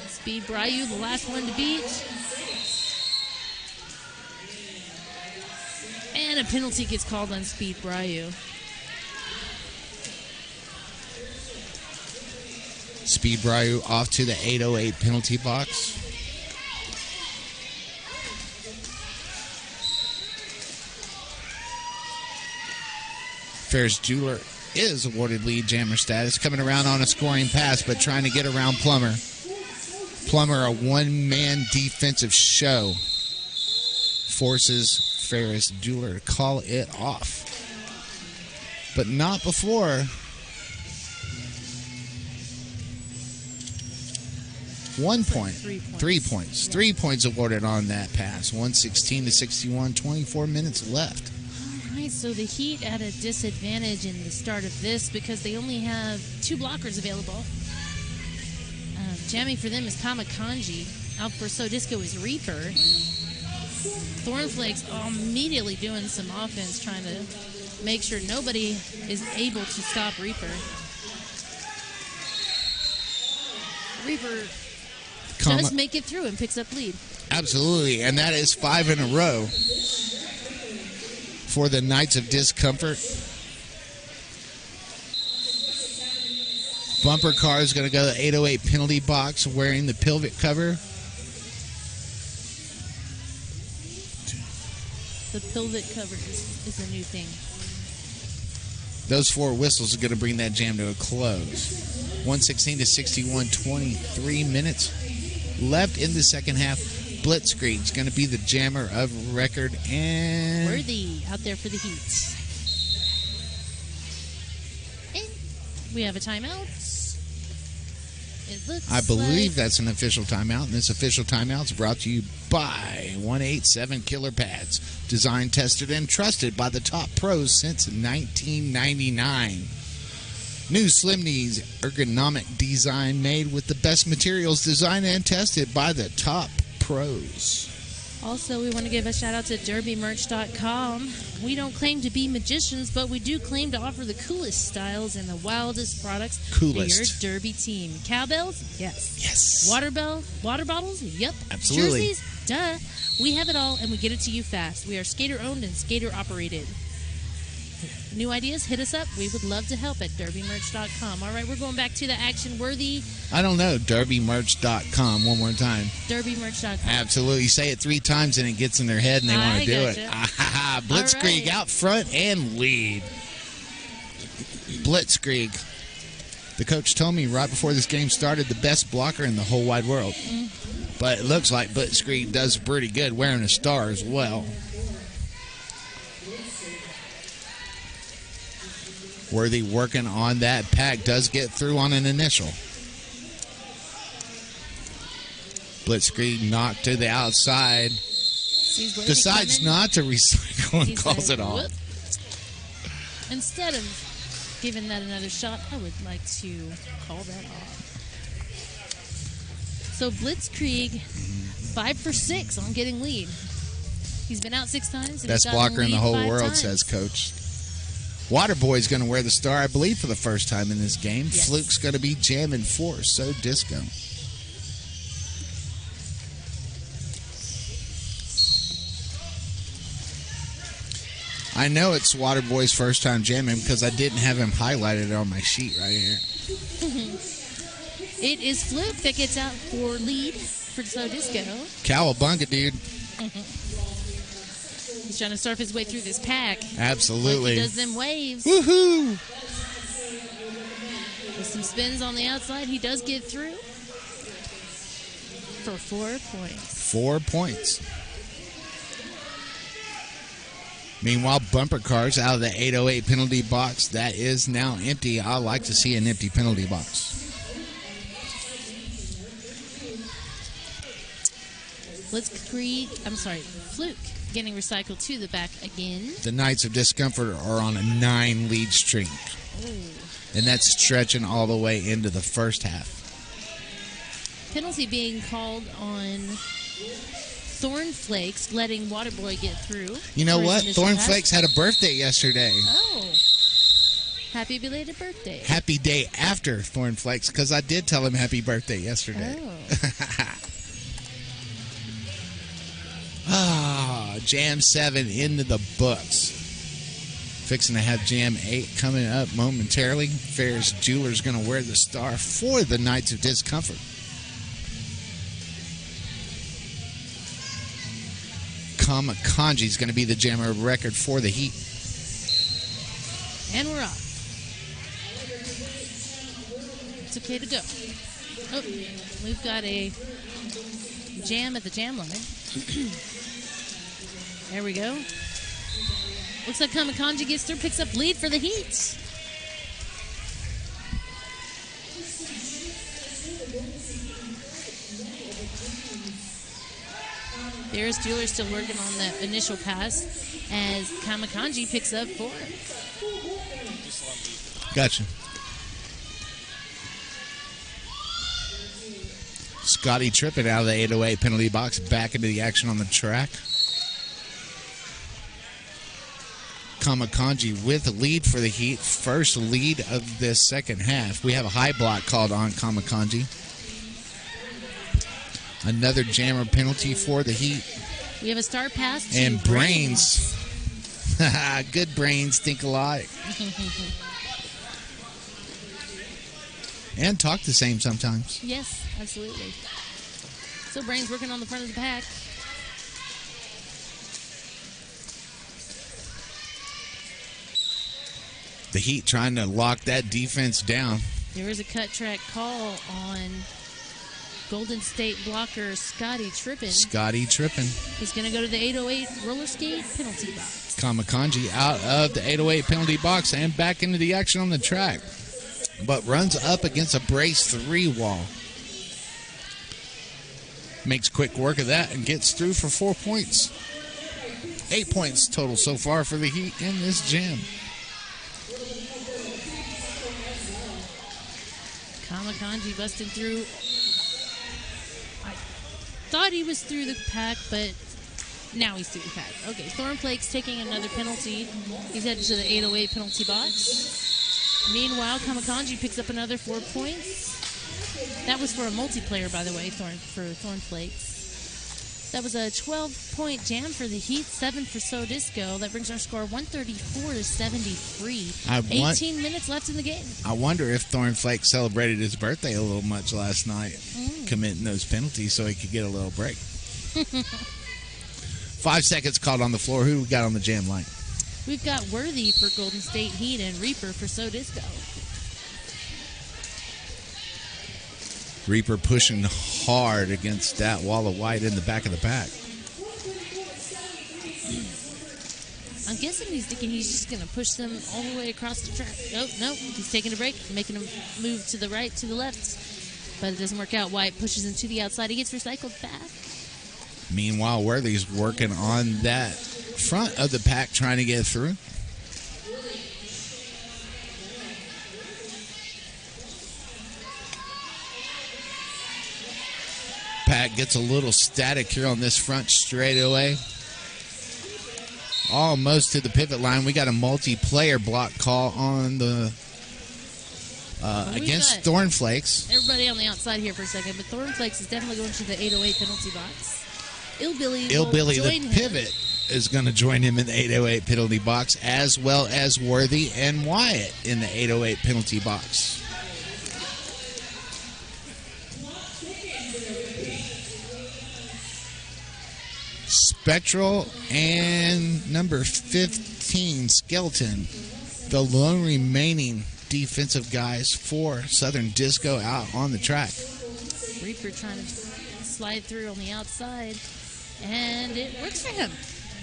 Speed Bryu, the last one to beat. And a penalty gets called on Speed Bryu. Speed Bryu off to the 808 penalty box. Ferris Dueler is awarded lead jammer status, coming around on a scoring pass, but trying to get around Plummer. Plummer, a one-man defensive show, forces Ferris Dueler to call it off. But not before 1 point. 3 points. 3 points awarded on that pass. 116-61, 24 minutes left. All right, so the Heat at a disadvantage in the start of this because they only have 2 blockers available. Jamming for them is Kamakanji. Out for So Disco is Reaper. Thornflake's immediately doing some offense, trying to make sure nobody is able to stop Reaper. Reaper does make it through and picks up lead. Absolutely, and that is 5 in a row for the Knights of Discomfort. Bumper car is going to go to the 808 penalty box wearing the pelvic cover. The pelvic cover is a new thing. Those 4 whistles are going to bring that jam to a close. 116-61, 23 minutes left in the second half. Blitzkrieg is going to be the jammer of record, and Worthy out there for the Heat. And we have a timeout. It looks I believe like that's an official timeout, and this official timeout is brought to you by 187 Killer Pads, designed, tested, and trusted by the top pros since 1999. New Slim Knees ergonomic design made with the best materials, designed and tested by the top pros. Also, we want to give a shout out to derbymerch.com. We don't claim to be magicians, but we do claim to offer the coolest styles and the wildest products for your derby team. Cowbells? Yes. Yes. Water bottles? Yep. Absolutely. Jerseys? Duh. We have it all, and we get it to you fast. We are skater-owned and skater-operated. New ideas? Hit us up. We would love to help at derbymerch.com. All right, we're going back to the action-worthy. I don't know. derbymerch.com. One more time. derbymerch.com. Absolutely. Say it 3 times and it gets in their head and they want to do gotcha. it. Blitzkrieg right. out front and lead. Blitzkrieg. The coach told me right before this game started, the best blocker in the whole wide world. But it looks like Blitzkrieg does pretty good, wearing a star as well. Worthy working on that pack, does get through on an initial. Blitzkrieg knocked to the outside. Decides not to recycle and calls it off. Whoop. Instead of giving that another shot, I would like to call that off. So Blitzkrieg, 5 for 6 on getting lead. He's been out 6 times. And Best he's gotten blocker in the lead whole 5 world, times. says Coach. Waterboy's going to wear the star, I believe, for the first time in this game. Yes. Fluke's going to be jamming for So Disco. I know it's Waterboy's first time jamming because I didn't have him highlighted on my sheet right here. It is Fluke that gets out for lead for So Disco. Cowabunga, dude. trying to surf his way through this pack. Absolutely. Like he does them waves. Woohoo! With some spins on the outside, he does get through for 4 points. 4 points. Meanwhile, bumper cars out of the 808 penalty box. That is now empty. I like to see an empty penalty box. Fluke getting recycled to the back again. The Knights of Discomfort are on a 9 lead streak. Ooh. And that's stretching all the way into the first half. Penalty being called on Thornflakes, letting Waterboy get through. You know for his what? initial Thornflakes had a birthday yesterday. Oh. Happy belated birthday. Happy day after Thornflakes, because I did tell him happy birthday yesterday. Oh. Jam 7 into the books. Fixing to have Jam 8 coming up momentarily. Ferris Jeweler's going to wear the star for the Knights of Discomfort. Kamakanji's going to be the jammer of record for the Heat. And we're off. It's okay to go. Oh, we've got a jam at the jam line. There we go. Looks like Kamakanji gets through, picks up lead for the Heat. Ferris Jeweler still working on the initial pass as Kamakanji picks up 4. Gotcha. Scotty tripping out of the 808 penalty box, back into the action on the track. Kamakanji with a lead for the Heat. First lead of this second half. We have a high block called on Kamakanji. Another jammer penalty for the Heat. We have a star pass to And Brains. Good brains think alike. And talk the same sometimes. Yes, absolutely. So Brains working on the front of the pack. The Heat trying to lock that defense down. There is a cut track call on Golden State blocker Scotty Trippin. Scotty tripping. He's going to go to the 808 roller skate penalty box. Kamakanji out of the 808 penalty box and back into the action on the track. But runs up against a brace 3 wall. Makes quick work of that and gets through for 4 points. 8 points total so far for the Heat in this jam. Kamakanji busting through. I thought he was through the pack, but now he's through the pack. Okay, Thornflake's taking another penalty. He's headed to the 808 penalty box. Meanwhile, Kamakanji picks up another 4 points. That was for a multiplayer, by the way, for Thornflakes. That was a 12-point jam for the Heat, 7 for So Disco. That brings our score 134-73. 18 minutes left in the game. I wonder if Thornflake celebrated his birthday a little much last night, committing those penalties so he could get a little break. 5 seconds called on the floor. Who we got on the jam line? We've got Worthy for Golden State Heat and Reaper for So Disco. Reaper pushing hard against that wall of white in the back of the pack. I'm guessing he's thinking he's just going to push them all the way across the track. No, he's taking a break, making them move to the right, to the left. But it doesn't work out. White pushes him to the outside. He gets recycled back. Meanwhile, Worthy's working on that front of the pack, trying to get through. Pack gets a little static here on this front straightaway. Almost to the pivot line. We got a multiplayer block call on the against Thornflakes. Everybody on the outside here for a second, but Thornflakes is definitely going to the 808 penalty box. Illbilly the pivot is going to join him in the 808 penalty box, as well as Worthy and Wyatt in the 808 penalty box. Spectral and number 15, Skeleton, the lone remaining defensive guys for Southern Disco out on the track. Reaper trying to slide through on the outside, and it works for him.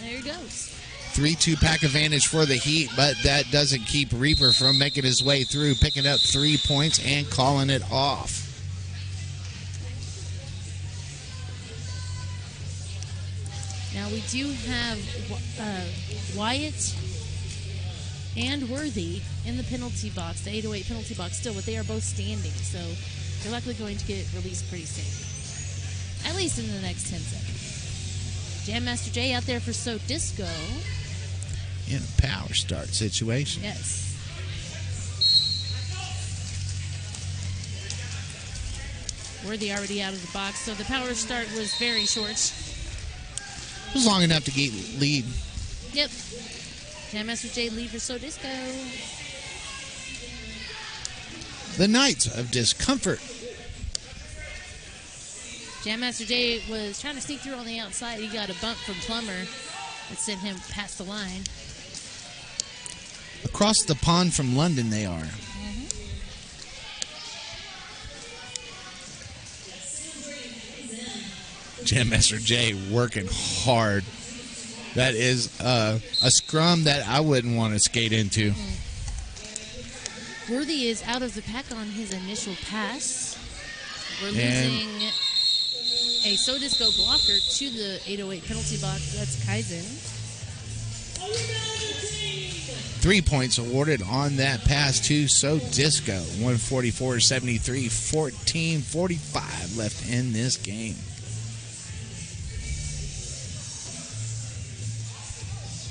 There he goes. 3-2 pack advantage for the Heat, but that doesn't keep Reaper from making his way through, picking up 3 points and calling it off. Now we do have Wyatt and Worthy in the penalty box, the 808 penalty box still, but they are both standing, so they're likely going to get released pretty soon. At least in the next 10 seconds. Jam Master Jay out there for So Disco. In a power start situation. Yes. Worthy already out of the box, so the power start was very short. It was long enough to get lead. Yep. Jam Master Jay lead for So Disco. The Knights of Discomfort. Jam Master Jay was trying to sneak through on the outside. He got a bump from Plummer that sent him past the line. Across the pond from London they are. Jam Master Jay working hard. That is a scrum that I wouldn't want to skate into. Worthy is out of the pack on his initial pass. We're losing a So Disco blocker to the 808 penalty box. That's Kaizen. 3 points awarded on that pass to So Disco. 144-73, 14:45 left in this game.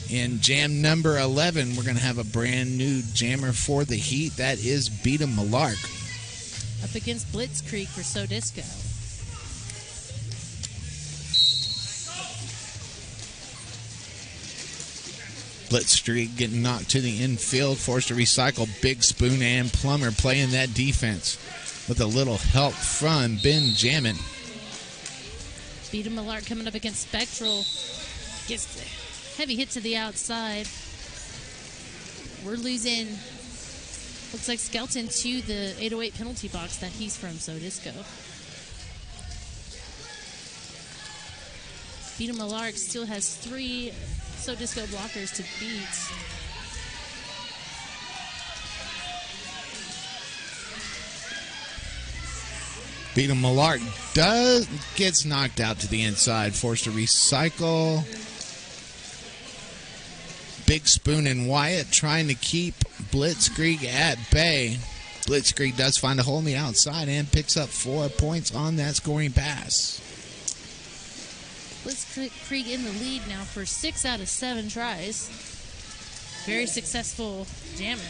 In jam number 11, we're going to have a brand new jammer for the Heat. That is Beat 'em Malark. Up against Blitzkrieg for So Disco. Blitzkrieg getting knocked to the infield, forced to recycle. Big Spoon and Plummer playing that defense with a little help from Ben Jammin. Beat 'em Malark coming up against Spectral. Gets the heavy hit to the outside. We're losing, looks like Skeleton to the 808 penalty box that he's from So Disco. Beat 'em Malark still has 3 So Disco blockers to beat. Beat 'em Malark gets knocked out to the inside, forced to recycle. Big Spoon and Wyatt trying to keep Blitzkrieg at bay. Blitzkrieg does find a hole on the outside and picks up 4 points on that scoring pass. Blitzkrieg in the lead now for 6 out of 7 tries. Very successful jammer.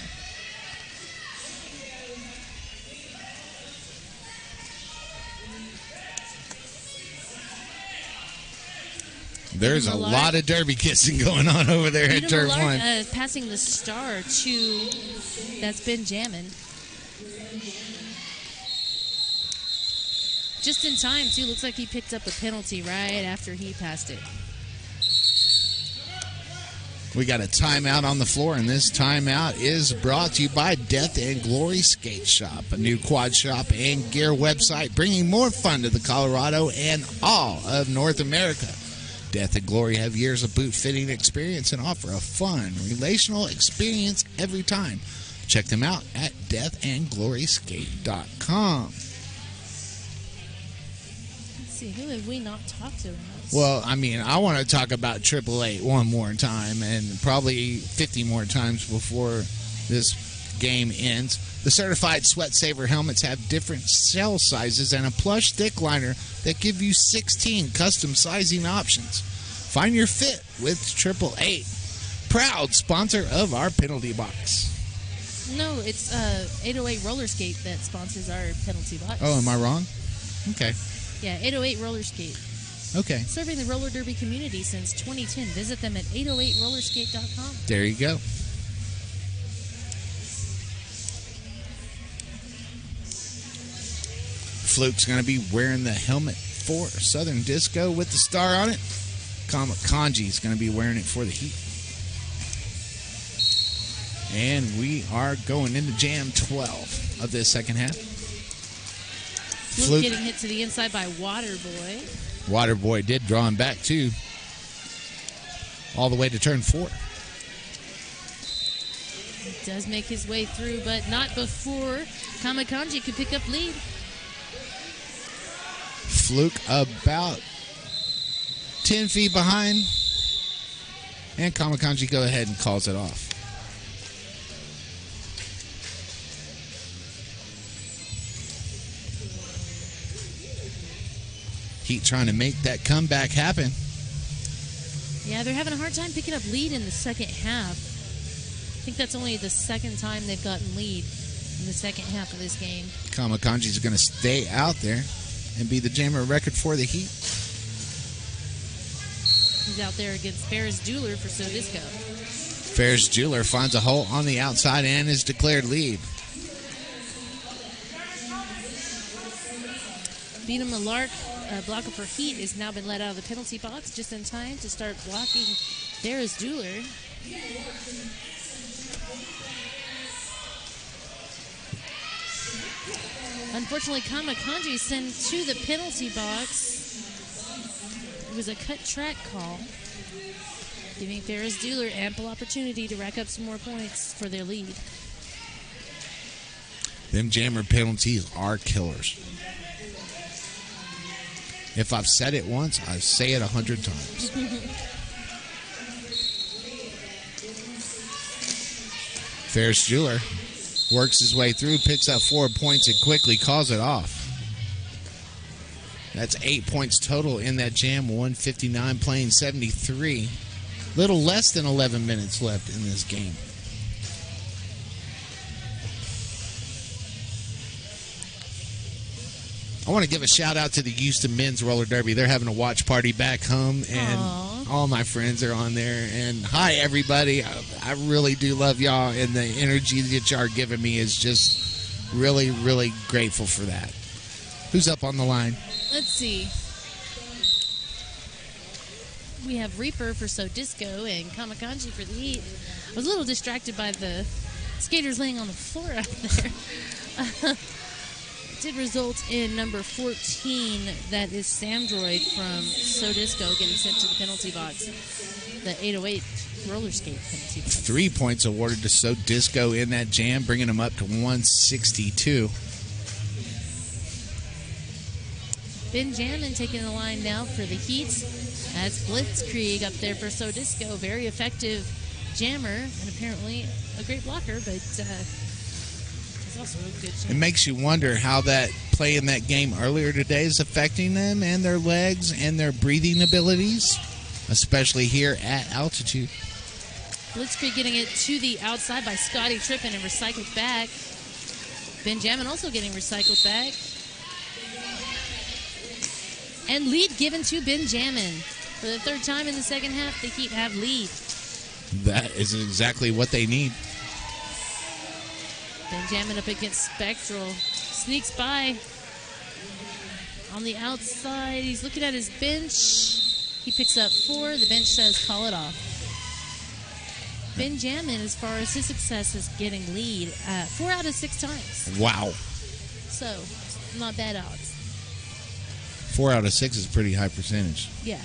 There's a lot of derby kissing going on over there at turn 1. Passing the star to, that's been jamming. Just in time, too. Looks like he picked up a penalty right after he passed it. We got a timeout on the floor, and this timeout is brought to you by Death and Glory Skate Shop, a new quad shop and gear website bringing more fun to the Colorado and all of North America. Death and Glory have years of boot fitting experience and offer a fun, relational experience every time. Check them out at deathandgloryskate.com. Let's see, who have we not talked about? Well, I mean, I want to talk about 888 one more time and probably 50 more times before this game ends. The certified Sweat Saver helmets have different shell sizes and a plush thick liner that give you 16 custom sizing options. Find your fit with 888. Proud sponsor of our penalty box. No, it's 808 Roller Skate that sponsors our penalty box. Oh, am I wrong? Okay. Yeah, 808 Roller Skate. Okay. Serving the roller derby community since 2010. Visit them at 808rollerskate.com. There you go. Fluke's going to be wearing the helmet for Southern Disco with the star on it. Kanji is going to be wearing it for the Heat. And we are going into Jam 12 of this second half. Fluke getting hit to the inside by Waterboy. Waterboy did draw him back, too. All the way to turn 4. He does make his way through, but not before Kamakanji could pick up lead. Fluke about 10 feet behind. And Kamakanji go ahead and calls it off. Heat trying to make that comeback happen. Yeah, they're having a hard time picking up lead in the second half. I think that's only the second time they've gotten lead in the second half of this game. Kamakanji's going to stay out there and be the jammer record for the Heat. He's out there against Ferris Jeweler for So Disco. Ferris Jeweler finds a hole on the outside and is declared lead. Beat him a lark. Blocker for Heat has now been let out of the penalty box just in time to start blocking Ferris Jeweler. Unfortunately, Kamakanji sent to the penalty box. It was a cut track call, giving Ferris Jeweler ample opportunity to rack up some more points for their lead. Them jammer penalties are killers. If I've said it once, I say it 100 times. Ferris Jeweler works his way through, picks up 4 points, and quickly calls it off. That's 8 points total in that jam. 159 playing 73. Little less than 11 minutes left in this game. I want to give a shout out to the Houston Men's Roller Derby. They're having a watch party back home, and all my friends are on there. And hi, everybody. I really do love y'all, and the energy that y'all are giving me is just really, really grateful for that. Who's up on the line? Let's see. We have Reaper for So Disco and Kamakanji for the Heat. I was a little distracted by the skaters laying on the floor out there. Did result in number 14, that is Samdroid from So Disco, getting sent to the penalty box. The 808 roller skate penalty box. 3 points awarded to So Disco in that jam, bringing them up to 162. Benjamin taking the line now for the Heat. That's Blitzkrieg up there for So Disco. Very effective jammer and apparently a great blocker, but also a good it makes you wonder how that play in that game earlier today is affecting them and their legs and their breathing abilities, especially here at altitude. Blitzkrieg getting it to the outside by Scotty Trippin and recycled back. Benjamin also getting recycled back. And lead given to Benjamin. For the third time in the second half, the Heat have lead. That is exactly what they need. Benjamin up against Spectral. Sneaks by on the outside. He's looking at his bench. He picks up 4. The bench says call it off. Benjamin, as far as his success, is getting lead 4 out of 6 times. Wow. So, not bad odds. 4 out of 6 is a pretty high percentage. Yeah.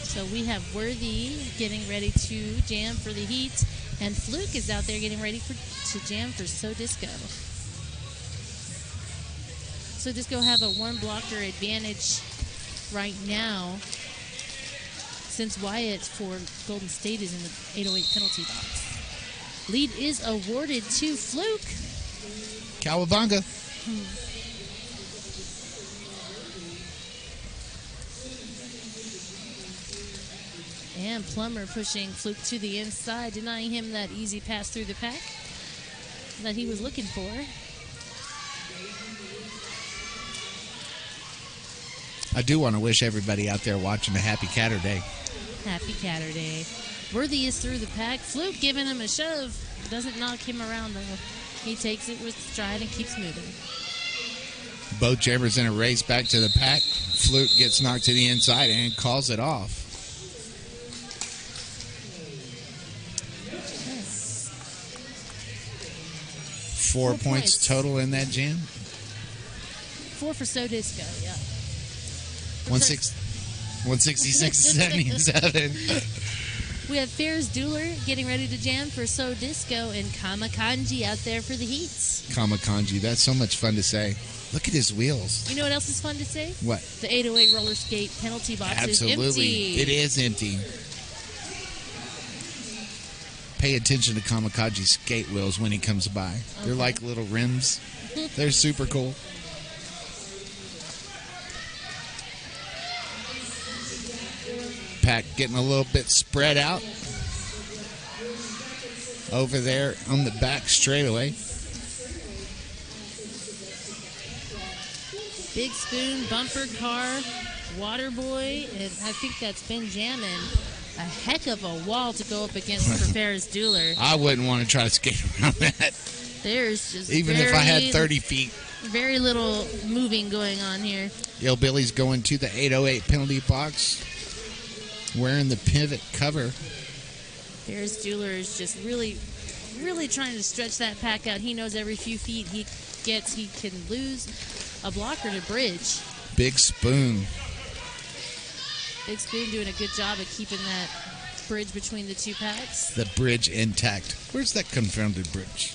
So we have Worthy getting ready to jam for the Heat, and Fluke is out there getting ready to jam for So Disco. So Disco have a 1 blocker advantage right now, since Wyatt for Golden State is in the 808 penalty box. Lead is awarded to Fluke. Cowabunga. And Plummer pushing Fluke to the inside, denying him that easy pass through the pack that he was looking for. I do want to wish everybody out there watching a happy Catterday. Happy Catterday. Worthy is through the pack. Fluke giving him a shove. Doesn't knock him around, though. He takes it with stride and keeps moving. Both jammers in a race back to the pack. Flute gets knocked to the inside and calls it off. Four points total in that jam. 4 for So Disco, yeah. 166-77. We have Ferris Dueler getting ready to jam for So Disco and Kamakanji out there for the heats. Kamakanji, that's so much fun to say. Look at his wheels. You know what else is fun to say? What? The 808 roller skate penalty box Absolutely. is empty. It is empty. Pay attention to Kamikaze's skate wheels when he comes by. Okay. They're like little rims. They're super cool. Pack getting a little bit spread out over there on the back straightaway. Big Spoon, Bumper Car, Waterboy, and I think that's been jamming. A heck of a wall to go up against for Ferris Dueler. I wouldn't want to try to skate around that. There's just even if I had 30 feet. Very little moving going on here. Billy's going to the 808 penalty box, wearing the pivot cover. Ferris Dueler is just really trying to stretch that pack out. He knows every few feet he gets, he can lose a blocker to bridge. Big Spoon. Big Spoon doing a good job of keeping that bridge between the two packs. The bridge intact. Where's that confounded bridge?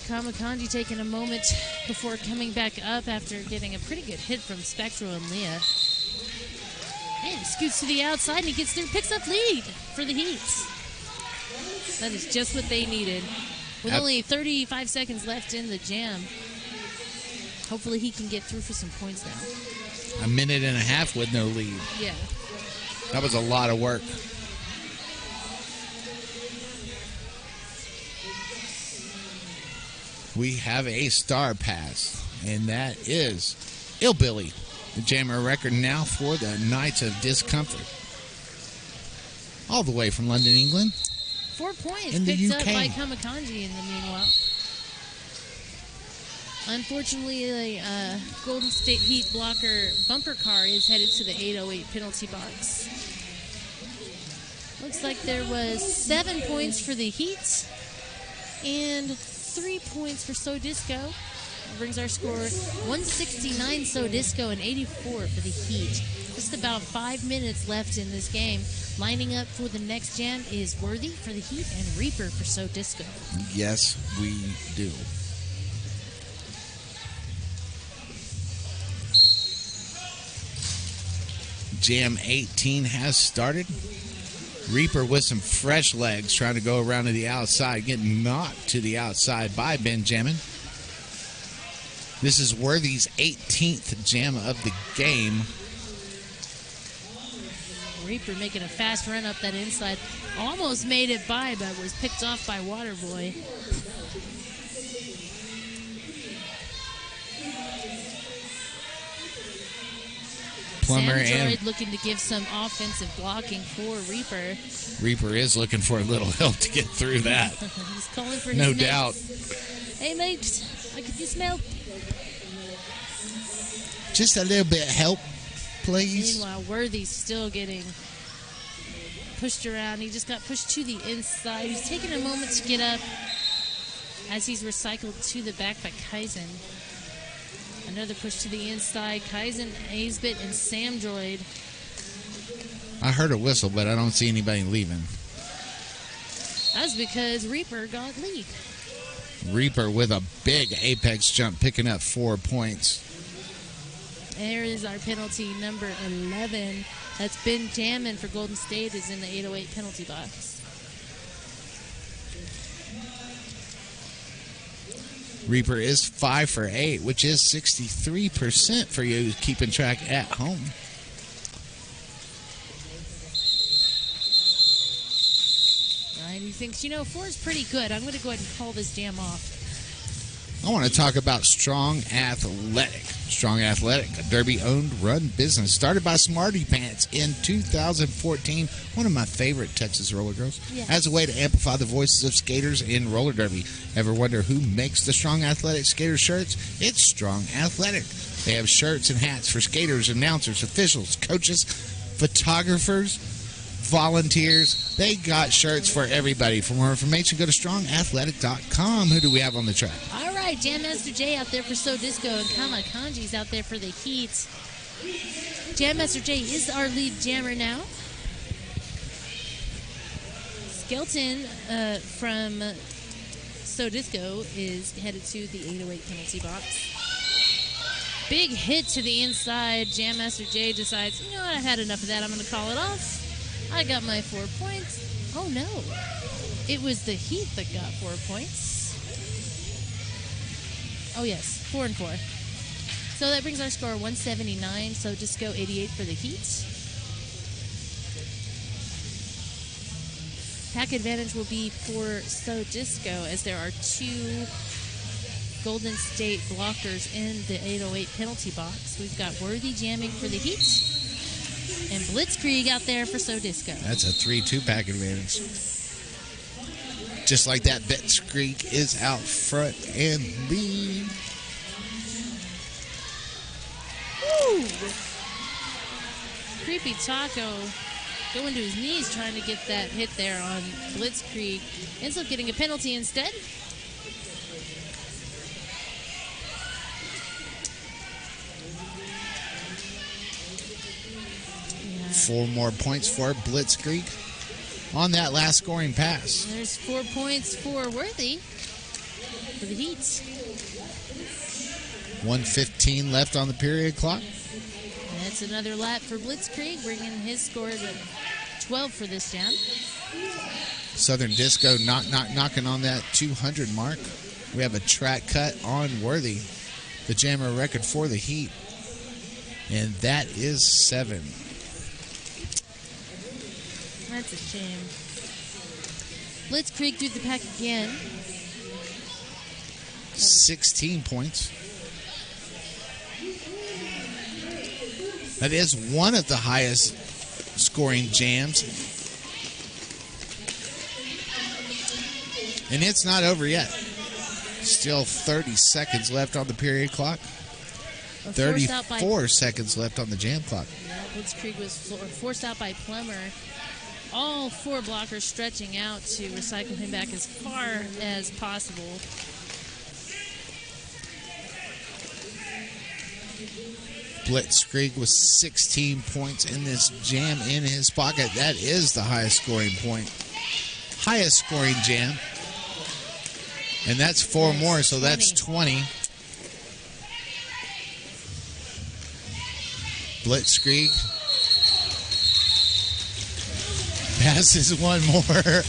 Kamakanji taking a moment before coming back up after getting a pretty good hit from Spectral and Leah. And he scoots to the outside and he picks up lead for the heats. That is just what they needed. With only 35 seconds left in the jam. Hopefully he can get through for some points now. A minute and a half with no lead. Yeah. That was a lot of work. We have a star pass, and that is Illbilly, the jammer record now for the Knights of Discomfort. All the way from London, England. 4 points in the picked UK. up by Kamakanji in the meanwhile. Unfortunately, the Golden State Heat blocker Bumper Car is headed to the 808 penalty box. Looks like there was 7 points for the Heat and 3 points for So Disco. That brings our score 169 So Disco and 84 for the Heat. Just about 5 minutes left in this game. Lining up for the next jam is Worthy for the Heat and Reaper for So Disco. Yes, we do. Jam 18 has started. Reaper with some fresh legs trying to go around to the outside, getting knocked to the outside by Benjamin. This is Worthy's 18th jam of the game. Reaper making a fast run up that inside. Almost made it by, but was picked off by Waterboy. Plumber Sandroid and looking to give some offensive blocking for Reaper. Reaper is looking for a little help to get through that. He's calling for No his mates. doubt. Hey, mate, I could use some help. Just a little bit of help, please. Meanwhile, Worthy's still getting pushed around. He just got pushed to the inside. He's taking a moment to get up as he's recycled to the back by Kaizen. Another push to the inside. Kaizen, Azebit, and Samdroid. I heard a whistle, but I don't see anybody leaving. That's because Reaper got lead. Reaper with a big apex jump, picking up 4 points. There is our penalty, number 11. That's been jamming for Golden State, is in the 808 penalty box. Reaper is 5 for 8, which is 63% for you keeping track at home. Right, he thinks, 4 is pretty good. I'm going to go ahead and call this jam off. I want to talk about Strong Athletic. Strong Athletic, a Derby-owned run business started by Smarty Pants in 2014. One of my favorite Texas roller girls. Yes. As a way to amplify the voices of skaters in roller derby. Ever wonder who makes the Strong Athletic skater shirts? It's Strong Athletic. They have shirts and hats for skaters, announcers, officials, coaches, photographers, volunteers. They got shirts for everybody. For more information, go to strongathletic.com. Who do we have on the track? All right, Jam Master Jay out there for So Disco and Kamakanji's out there for the Heat. Jam Master Jay is our lead jammer now. Skelton from So Disco is headed to the 808 penalty box. Big hit to the inside. Jam Master Jay decides, you know what, I've had enough of that. I'm going to call it off. I got my 4 points. Oh, no. It was the Heat that got 4 points. Oh, yes, 4 and 4. So that brings our score 179. So Disco 88 for the Heat. Pack advantage will be for So Disco as there are 2 Golden State blockers in the 808 penalty box. We've got Worthy jamming for the Heat and Blitzkrieg out there for So Disco. That's a 3-2 pack advantage. Just like that, Blitzkrieg is out front and lead. Woo! Creepy Taco going to his knees trying to get that hit there on Blitzkrieg. Ends up getting a penalty instead. Yeah. 4 more points for Blitzkrieg on that last scoring pass. There's 4 points for Worthy for the Heat. 1:15 left on the period clock. And that's another lap for Blitzkrieg, bringing his score to 12 for this jam. Southern Disco knocking on that 200 mark. We have a track cut on Worthy, the jammer record for the Heat. And that is 7. That's a shame. Blitzkrieg through the pack again. 16 points. That is one of the highest scoring jams. And it's not over yet. Still 30 seconds left on the period clock. 34 seconds left on the jam clock. Yeah, Blitzkrieg was forced out by Plummer. All 4 blockers stretching out to recycle him back as far as possible. Blitzkrieg with 16 points in this jam in his pocket. That is the highest scoring point. Highest scoring jam. And that's 4 more, so that's 20. Blitzkrieg passes one more.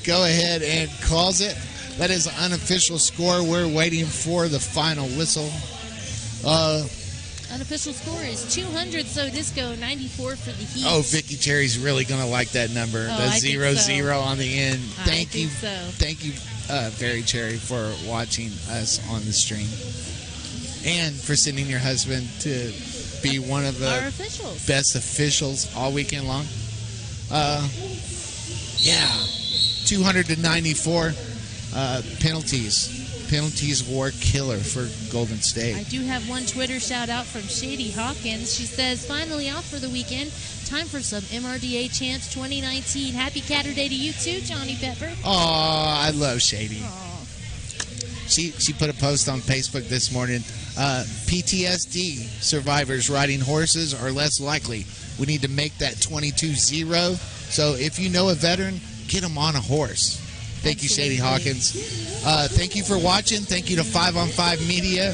Go ahead and calls it. That is an unofficial score. We're waiting for the final whistle. Unofficial score is 200, So Disco, 94 for the Heat. Oh, Vicky Cherry's really going to like that number. Oh, The I think 0-0 so. on the end. Thank you. So. Thank you, Very Cherry, for watching us on the stream. And for sending your husband to be one of Our the officials. best officials all weekend long. Yeah. 294 penalties. Penalties were killer for Golden State. I do have one Twitter shout out from Shady Hawkins. She says, finally off for the weekend. Time for some MRDA Champs 2019. Happy Catterday to you too, Johnny Pepper. Oh, I love Shady. Aw. She put a post on Facebook this morning. PTSD survivors riding horses are less likely. We need to make that 22-0. So if you know a veteran, get them on a horse. Thank you, Shady Hawkins. Thank you for watching. Thank you to 5 on 5 Media.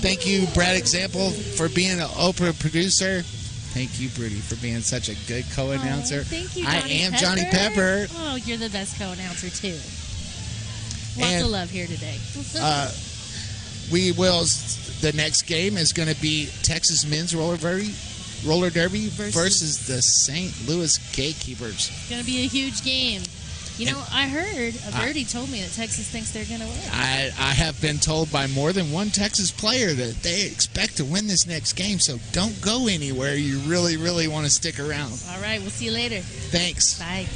Thank you, Brad Example, for being an Oprah producer. Thank you, Broody, for being such a good co-announcer. Thank you, I Johnny am Pepper. Johnny Pepper. Oh, you're the best co-announcer, too. Lots And, of love here today. We will. The next game is going to be Texas men's roller derby versus the St. Louis Gatekeepers. It's going to be a huge game. You know, I heard a birdie told me that Texas thinks they're going to win. I have been told by more than one Texas player that they expect to win this next game, so don't go anywhere. You really, really want to stick around. All right, we'll see you later. Thanks. Bye.